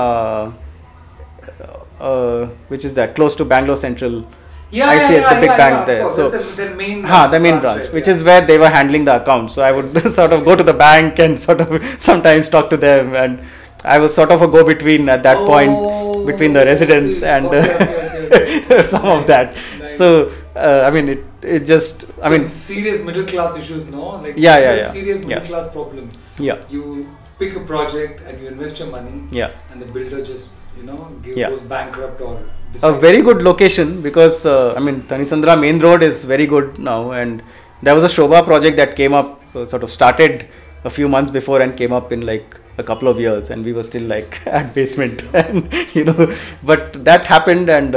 which is that, close to Bangalore Central. The big bank there. So the main branch, which is where they were handling the account. So I would sort of go to the bank and sort of sometimes talk to them, and I was sort of a go-between at that point between the residents and some of that. Nice. So I mean, it just, I mean, serious middle class issues, no? Like serious middle class problem. You pick a project and you invest your money. And the builder just goes bankrupt or. A very good location, because I mean, Tanisandra main road is very good now, and there was a Shobha project that came up, sort of started a few months before and came up in like a couple of years, and we were still like at basement, and but that happened, and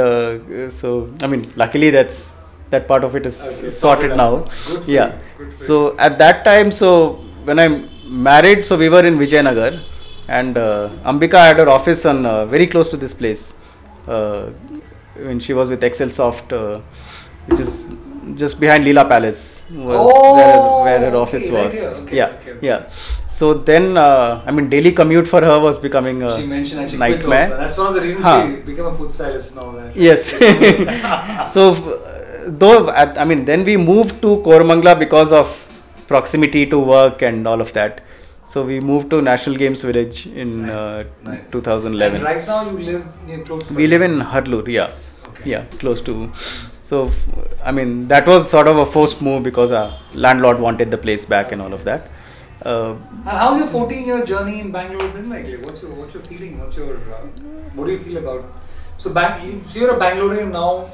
so I mean, luckily that part of it is sorted now. Good. So at that time, so when I married, so we were in Vijayanagar, and Ambika had her office on very close to this place. When she was with Excelsoft, which is just behind Leela Palace, where her office was. So then, I mean, daily commute for her was becoming a she mentioned, and she nightmare. Quit also. That's one of the reasons she became a food stylist and all that. Yes. So, I mean, then we moved to Koramangala because of proximity to work and all of that. So we moved to National Games Village in 2011. And right now you live near close to... We live in Harlur, close to. So, I mean, that was sort of a forced move because our landlord wanted the place back and all of that. And how's your 14-year journey in Bangalore been like? What's your feeling? What do you feel about? So you're a Bangalorean now.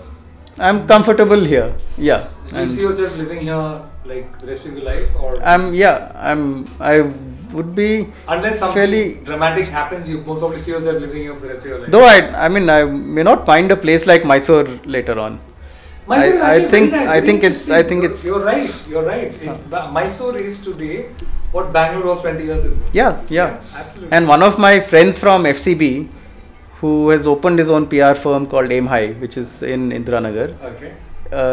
I'm comfortable here. So you see yourself living here like the rest of your life, or? I would be, unless something fairly dramatic happens, you most probably see yourself living here for the rest of your life. Though I may not mind a place like Mysore later on. I think it's. You're right. Mysore is today what Bangalore was 20 years ago. Yeah. Absolutely. And one of my friends from FCB, who has opened his own PR firm called Aim High, which is in Indiranagar. Okay.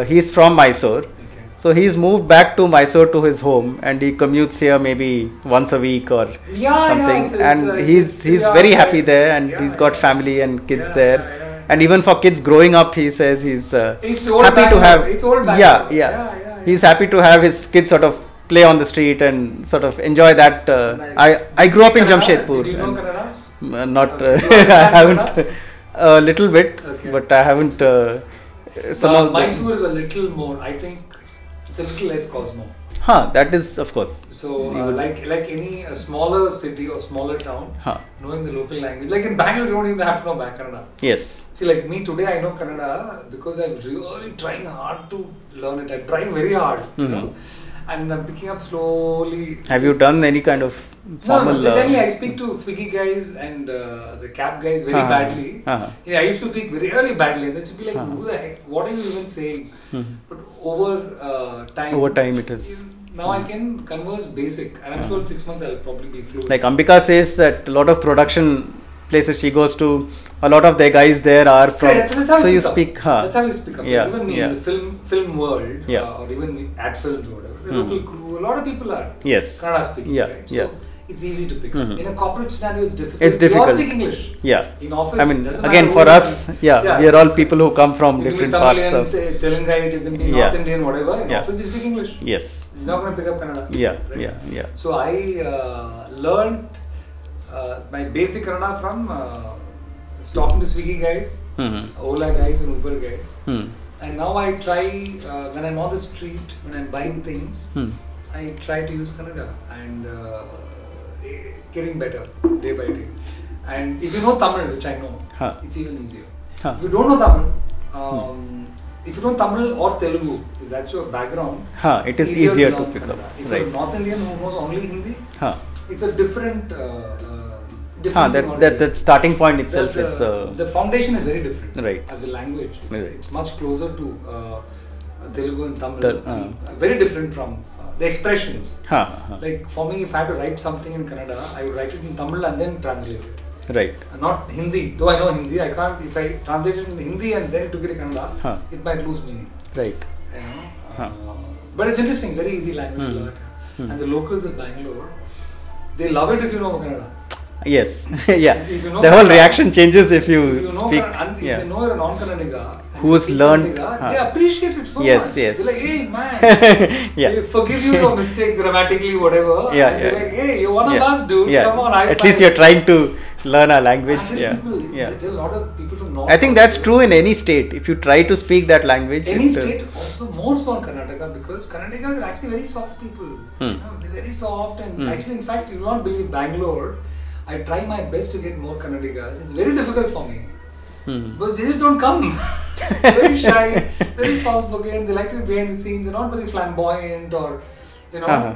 he's from Mysore. Okay. So he's moved back to Mysore to his home, and he commutes here maybe once a week or something. He's very happy there, and he's got family and kids there. And even for kids growing up, he says he's happy to have. It's old He's happy to have his kids sort of play on the street and sort of enjoy that. I grew up in Jamshedpur. Do you know Kannada? Not I haven't a little bit, but I haven't. Mysore is a little more. I think it's a little less cosmo. That is, of course. So like any smaller city or smaller town, knowing the local language. Like in Bangalore, you don't even have to know Kannada. Yes. See, like me today, I know Kannada because I'm really trying hard to learn it. I'm trying very hard, you know, and I'm picking up slowly. Have you done any kind of formal? No, generally I speak to Swiggy guys and the cab guys very badly. I used to speak really badly, and they used to be like, "Who the heck? What are you even saying?" But over time, it is. Now I can converse basic, and I'm sure in 6 months I'll probably be fluent. Like Ambika says that a lot of production places she goes to, a lot of their guys there are from. That's how you speak. That's how you speak up. Yeah, even me in the film world, or even at films or whatever, the local crew, a lot of people are Kannada speaking. Right? So it's easy to pick up. In a corporate scenario, it's difficult. It's difficult. We all speak English. Yeah. In office, I mean, again, for us, we are all people who come from different parts of. Telangite, you can be North Indian, whatever. In office, you speak English. Yes. You're not going to pick up Kannada. Yeah. So I learned my basic Kannada from talking to Swiggy guys, Ola guys, and Uber guys. And now I try when I'm on the street, when I'm buying things, I try to use Kannada and getting better day by day. And if you know Tamil, which I know, it's even easier. If you don't know Tamil, if you know Tamil or Telugu, if that's your background, it is easier to pick up. If you're a North Indian who knows only Hindi, it's a different that starting point itself is the foundation is very different. Right. As a language, it's much closer to Telugu and Tamil. Very different from the expressions. Like for me, if I have to write something in Kannada, I would write it in Tamil and then translate it. Right. Not Hindi. Though I know Hindi, I can't. If I translate it in Hindi and then took it in Kannada, it might lose meaning. Right. You know? But it's interesting. Very easy language to learn. And the locals of Bangalore, they love it if you know Kannada. Yes. Yeah. If you know the whole reaction changes if you speak. If they know you're a non-Kannadiga, who's learned, they appreciate it so much. Yes. They're like, hey man, they forgive you your mistake grammatically, whatever. They're like, hey, you're one of us, dude. Come on, at least you're trying to learn our language. There are a lot of people from North. I think that's true in any state. If you try to speak that language, any state, also more so in Karnataka, because Karnataka are actually very soft people. You know, they're very soft, and actually, in fact, you will not believe Bangalore. I try my best to get more Kannadigas. It's very difficult for me. Because they just don't come. Very shy, very soft spoken, they like to be behind the scenes, they're not very flamboyant or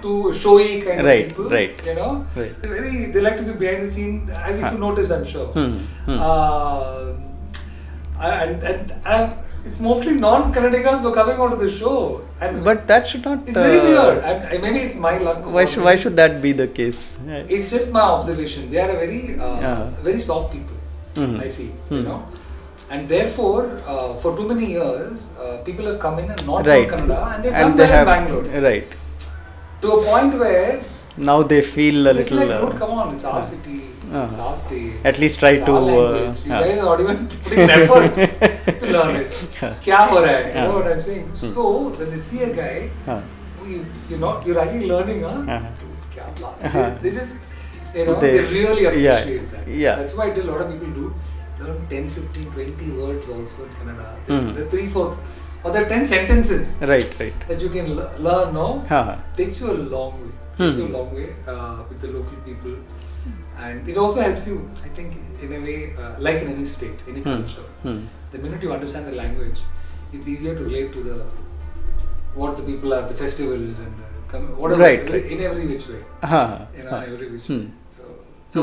too showy kind of people. You know? They like to be behind the scenes, as if you noticed, I'm sure. And it's mostly non-Kannadigas who are coming onto the show. But that should not... It's very weird. Maybe it's my luck. Why should that be the case? It's just my observation. They are a very soft people, I feel. You know? And therefore, for too many years, people have come in and not known Kannada, and they've done well in Bangalore. Right. To a point where now they feel a little. Like, dude, come on, it's our city, it's our state. At least try to. You guys are not even putting an effort to learn it. Kya ho raha hai? You know what I'm saying? So when they see a guy, you're actually learning, they just, they really appreciate that. That's why I tell a lot of people do. Learn 10, 15, 20 words also in Kannada. The 3, 4, or the 10 sentences that you can learn now takes you a long way. With the local people. And it also helps you, I think, in a way, like in any state, any culture. The minute you understand the language, it's easier to relate to what the people are, the festivals and whatever, in every which way. In every which way. So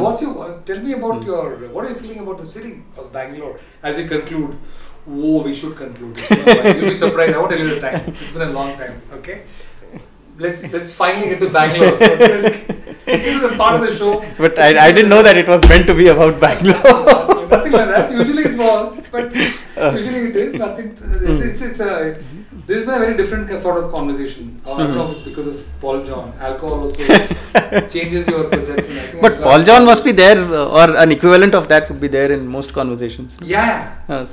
tell me about what are you feeling about the city of Bangalore as we conclude? We should conclude. You'll be surprised. I won't tell you the time. It's been a long time. Okay? Let's finally get to Bangalore. Let's get to the part of the show. But I didn't know that it was meant to be about Bangalore. Nothing like that. Usually it was, but usually it is. Nothing. This has been a very different sort of conversation. I don't know if it's because of Paul John. Alcohol also changes your perception. I think but Paul John must be there, or an equivalent of that would be there in most conversations. Yeah. And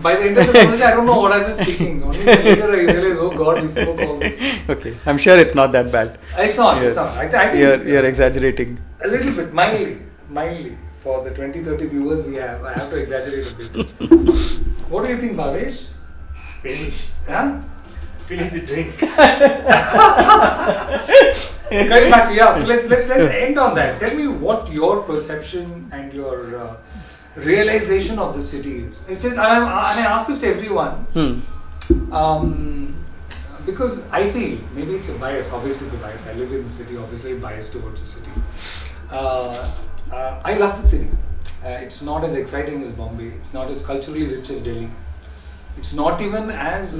by the end of the conversation, I don't know what I've been speaking. Only later I realize, oh God, we spoke all this. Okay, I'm sure it's not that bad. It's not. It's not. I think you're exaggerating. A little bit, mildly. For the 20-30 viewers we have, I have to exaggerate a bit. What do you think, Bhavesh? Finish. Huh? Finish the drink. Coming back to let's end on that. Tell me what your perception and your realization of the city is. It's just, and I ask this to everyone, because I feel maybe it's a bias. Obviously, it's a bias. I live in the city. Obviously, biased towards the city. I love the city. It's not as exciting as Bombay. It's not as culturally rich as Delhi. It's not even as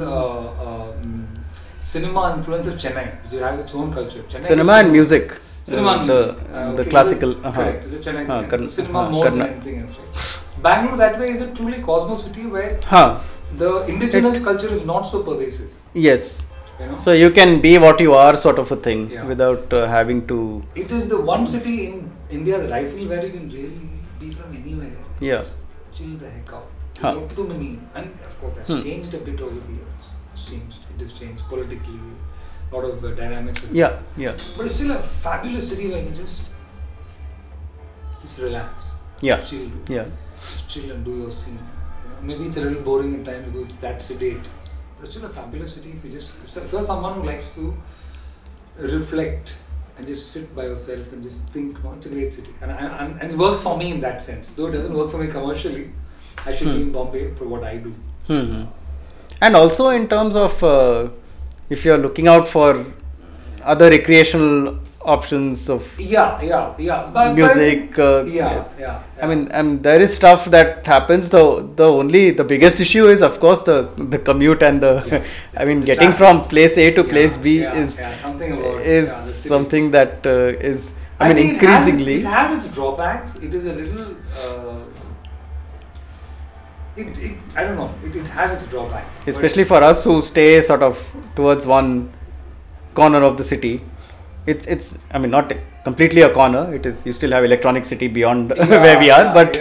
cinema influence of Chennai, which has its own culture. Cinema and music. Cinema and music. The classical. Correct. It's a Chennai thing. Cinema more than anything else. Right? Bangalore that way is a truly cosmo city where the indigenous culture is not so pervasive. Yes. You know? So you can be what you are, sort of a thing, without having to. It is the one city in India that I feel where you can really be from anywhere. Just chill the heck out. Not too many, and of course that's changed a bit over the years. It has changed politically, a lot of dynamics. Yeah. But it's still a fabulous city where you can just relax. Chill. Just chill and do your scene. You know, maybe it's a little boring at times because it's that sedate. But it's still a fabulous city if you're someone who likes to reflect and just sit by yourself and just think. It's a great city, and it works for me in that sense. Though it doesn't work for me commercially, I should be in Bombay for what I do. And also in terms of if you're looking out for other recreational options of music. I mean, there is stuff that happens. The biggest issue is, of course, the commute and I mean, getting from place A to place B is something that is. I mean, increasingly it has its drawbacks. It is a little. I don't know. It has its drawbacks. Especially for us who stay sort of towards one corner of the city. It's I mean, not completely a corner. It is, you still have Electronic City beyond where we are, but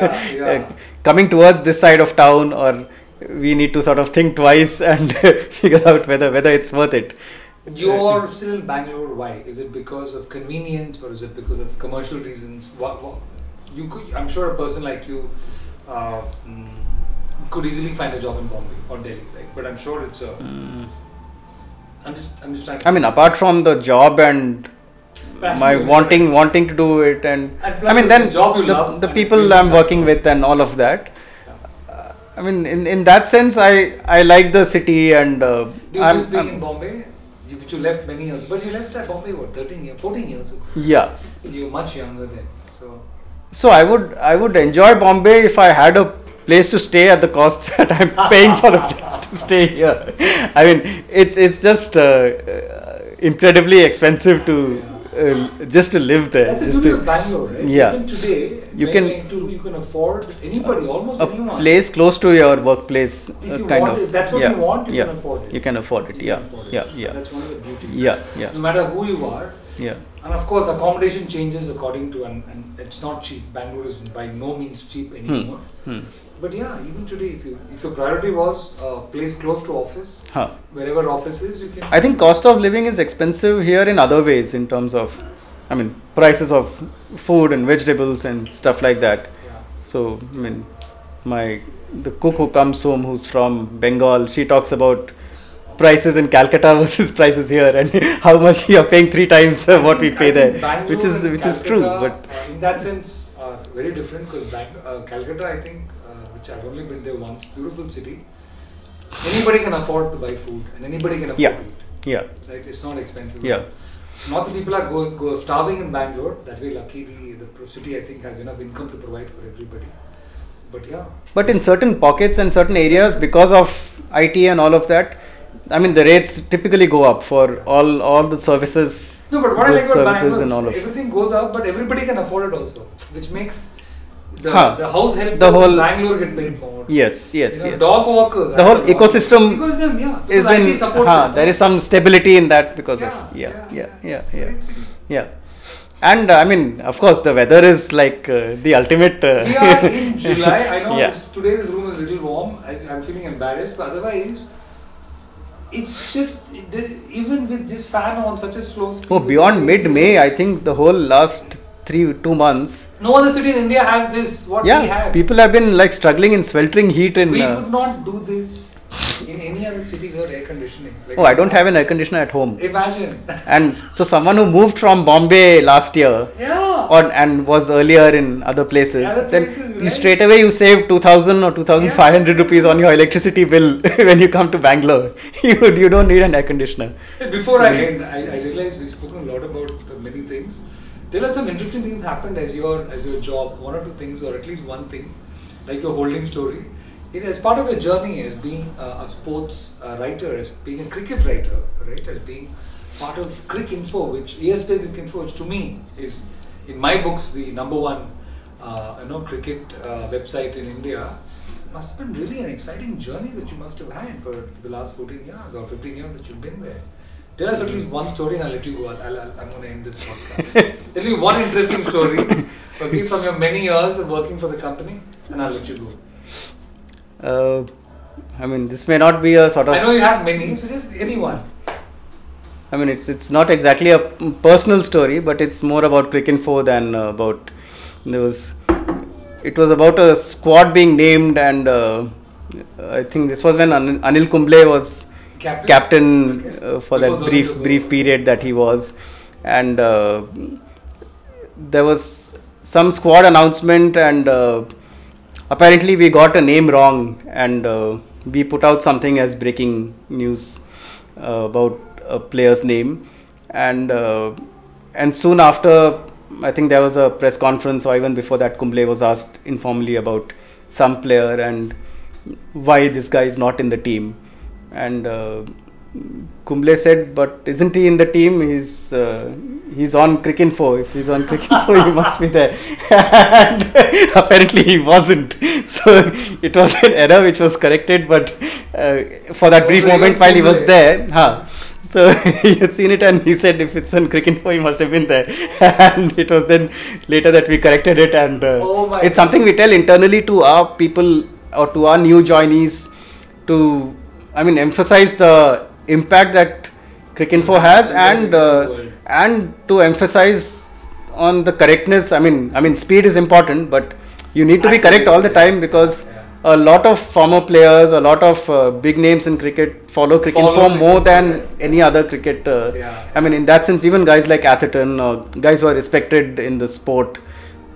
coming towards this side of town, or we need to sort of think twice and figure out whether it's worth it. You're still in Bangalore. Why? Is it because of convenience, or is it because of commercial reasons? I'm sure a person like you could easily find a job in Bombay or Delhi, right? But I'm sure it's a. I'm just trying to. I mean, apart from the job and my wanting to do it, and I mean, then the people I'm working with and all of that. I mean, in that sense, I like the city, and do you miss being in Bombay? Which you left many years, but you left Bombay 14 years ago. Yeah. You were much younger then, so I would enjoy Bombay if I had a place to stay at the cost that I'm paying for the place to stay here. I mean, it's just incredibly expensive to just to live there. That's the beauty of Bangalore, right? Yeah. Even today, you can afford anybody, almost anyone. A place close to your workplace. If that's what you want, you can afford it. You can afford it. Yeah. That's one of the beauties. Yeah. No matter who you are. Yeah. And of course, accommodation changes according to, and it's not cheap. Bangalore is by no means cheap anymore. But yeah, even today, if your priority was a place close to office, wherever office is, you can. I think cost of living is expensive here in other ways, in terms of, I mean, prices of food and vegetables and stuff like that. Yeah. So, I mean, the cook who comes home, who's from Bengal, she talks about prices in Calcutta versus prices here, and how much you are paying 3 times what we pay there, which is true. But in that sense, are very different, because Calcutta, I think, which I've only been there once, beautiful city. Anybody can afford to buy food, and anybody can afford to eat. Yeah. Right? It's not expensive. Yeah. Not the people are go starving in Bangalore. That way, luckily, the city, I think, has enough income to provide for everybody. But yeah. But in certain pockets and certain areas, because of IT and all of that, I mean, the rates typically go up for all the services. No, but what I like about Bangalore, and all of everything goes up, but everybody can afford it also, which makes The house helpers in Bangalore get paid more. Yes. Dog walkers. The whole ecosystem is in. There is some stability in that because of And I mean, of course, the weather is like the ultimate. We are in July. I know today's room is a little warm. I'm feeling embarrassed, but otherwise, it's just even with this fan on such a slow speed. Oh, beyond mid-May, I think the whole last 2 months. No other city in India has this. What we have. People have been like struggling in sweltering heat. We could not do this in any other city without air conditioning. I don't have an air conditioner at home. Imagine. And so someone who moved from Bombay last year, and was earlier in other places, then straight away you save 2,000 or 2,500 rupees on your electricity bill when you come to Bangalore. You don't need an air conditioner. Before I end, I realized we've spoken a lot about many things. There are some interesting things happened as your job, one or two things, or at least one thing, like your holding story. It as part of your journey as being a sports writer, as being a cricket writer, right? As being part of Cricinfo, which espncricinfo, which to me is in my books the number one cricket website in India. It must have been really an exciting journey that you must have had for the last 14 years or 15 years that you've been there. Tell us at least one story and I'll let you go. I'm going to end this podcast. Tell me one interesting story from your many years of working for the company and I'll let you go. I mean, this may not be a sort of. I know you have many, so just anyone. I mean, it's not exactly a personal story, but it's more about Cricinfo than about. It was about a squad being named, and I think this was when Anil Kumble was captain for that brief period that he was, and there was some squad announcement and. Apparently we got a name wrong and we put out something as breaking news about a player's name and soon after I think there was a press conference or even before that Kumble was asked informally about some player and why this guy is not in the team and Kumble said, but isn't he in the team? He's on Cricinfo. If he's on Cricinfo, he must be there. And apparently he wasn't. So it was an error which was corrected. But for that brief moment while he was there, so he had seen it and he said, if it's on Cricinfo, he must have been there. And it was then later that we corrected it. And it's something we tell internally to our people or to our new joinees to, emphasize the impact that Cricinfo has and to emphasize on the correctness. I mean speed is important, but you need to be correct all the time because a lot of former players, a lot of big names in cricket follow Cricinfo more than any other cricket. In that sense, even guys like Atherton or guys who are respected in the sport,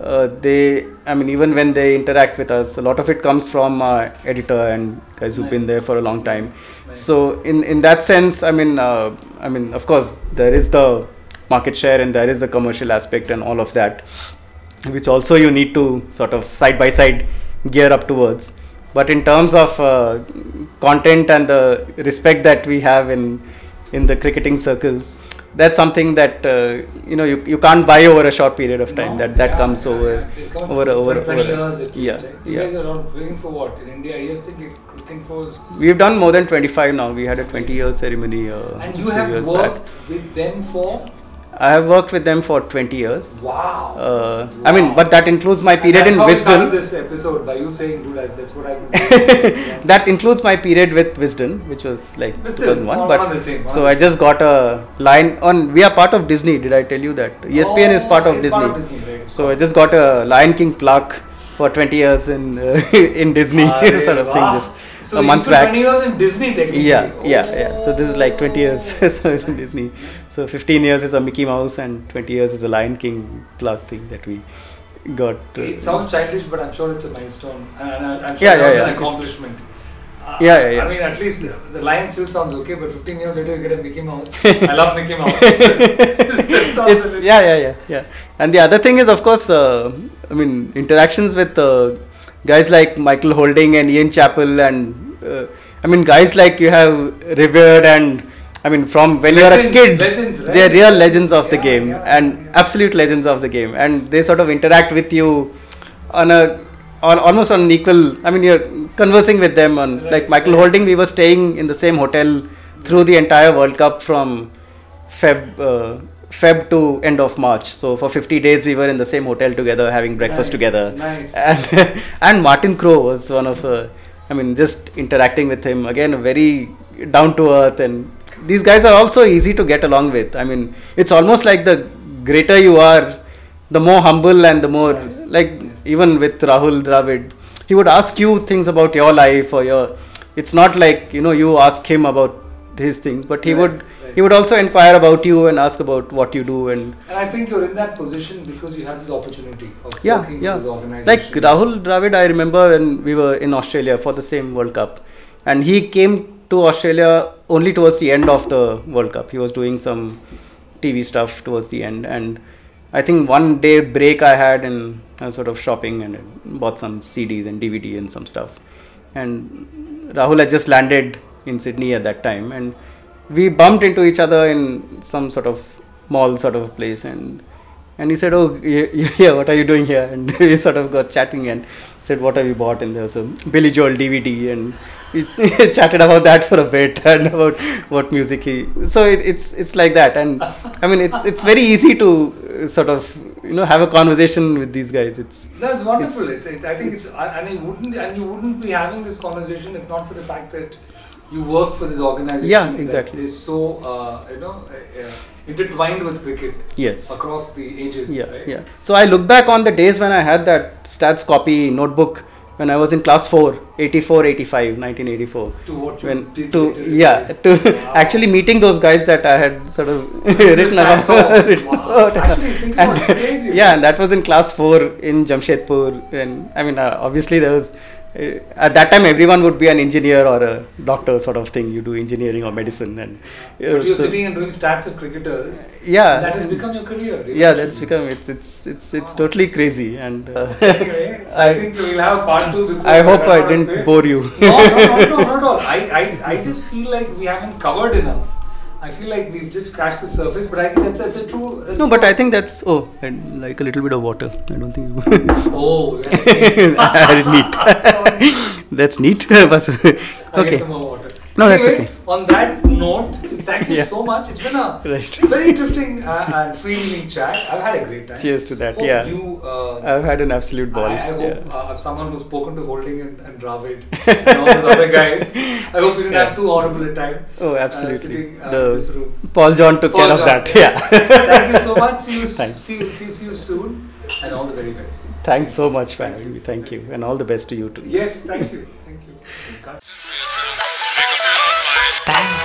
even when they interact with us, a lot of it comes from our editor and guys who've been there for a long time. So in that sense, of course there is the market share and there is the commercial aspect and all of that, which also you need to sort of side by side gear up towards. But in terms of content and the respect that we have in the cricketing circles, that's something that you can't buy over a short period of time. That comes over 20 years. You guys are waiting for what in India? We've done more than 25 now. We had a 20-year ceremony. And you have worked with them for? I have worked with them for 20 years. Wow. But that includes my period in Wisden. That's how we started this episode, by you saying, dude, that's what I've been doing. That includes my period with Wisden, which was like 2001. So I just got a line on. We are part of Disney. Did I tell you that? ESPN is part of Disney. Part of Disney, right. So I just got a Lion King plaque for 20 years in Disney, sort of thing. Just so a month back. 20 years in Disney, technically. Yeah. So this is like 20 years so it's in Disney. So 15 years is a Mickey Mouse and 20 years is a Lion King plaque thing that we got. It sounds childish, but I'm sure it's a milestone and I'm sure it's an accomplishment. At least the Lion still sounds okay, but 15 years later you get a Mickey Mouse. I love Mickey Mouse. Yeah. And the other thing is, of course, interactions with guys like Michael Holding and Ian Chappell and guys like you have revered and from when you are a kid, legends, right? They are real legends of the game and absolute legends of the game, and they sort of interact with you almost on an equal. I mean, you're conversing with them on like Michael Holding. We were staying in the same hotel through the entire World Cup from Feb to end of March. So for 50 days we were in the same hotel together, having breakfast together. Nice. And Martin Crowe was one of. I mean, just interacting with him again, very down to earth, and these guys are also easy to get along with. I mean, it's almost like the greater you are, the more humble and the more even with Rahul Dravid, he would ask you things about your life or your. It's not like you ask him about his things, but he would also inquire about you and ask about what you do. And I think you're in that position because you have this opportunity of working with this organization. Like Rahul Dravid, I remember when we were in Australia for the same World Cup, and he came to Australia only towards the end of the World Cup. He was doing some TV stuff towards the end, and I think one day break I had, and I was sort of shopping and bought some CDs and DVD and some stuff. And Rahul had just landed in Sydney at that time, and we bumped into each other in some sort of mall sort of place, and he said, "Oh, yeah, what are you doing here?" And we sort of got chatting and said, "What have you bought?" And there was a Billy Joel DVD, and we chatted about that for a bit and about what music he. So it's like that, and I mean it's very easy to sort of have a conversation with these guys. That's wonderful. I think you wouldn't be having this conversation if not for the fact that you work for this organization. Yeah, exactly. That is so intertwined with cricket. Yes. Across the ages. Yeah, right? yeah. So I look back on the days when I had that stats copy notebook when I was in class 4, 84, 85, 1984. To what you did wow. Actually meeting those guys that I had sort of written about. Actually, think about it, it's crazy. Yeah, and that was in class 4 in Jamshedpur, and I mean obviously there was. At that time, everyone would be an engineer or a doctor sort of thing. You do engineering or medicine, and but you're sitting and doing stats of cricketers. Yeah, that has become your career. Yeah, that's become it's totally crazy. And anyway, so I think we'll have part 2 before. I hope I didn't bore you. No, not at all. I just feel like we haven't covered enough. I feel like we've just scratched the surface, but I think that's a true. No, but I think that's and like a little bit of water. I don't think. Oh, neat. That's neat. Okay. I'll get some more water. No, anyway, that's okay. On that note, thank you so much. It's been a very interesting and freeing chat. I've had a great time. Cheers to that. Hope I've had an absolute ball. I hope someone who's spoken to Holding and Dravid and all those other guys, I hope you didn't have too horrible a time. Oh, absolutely. Sitting in this room. Paul John took care of that. Yeah. Thank you so much. See you soon, and all the very best. Thanks so much for having me. Thank you, and all the best to you too. Yes, thank you. Bang.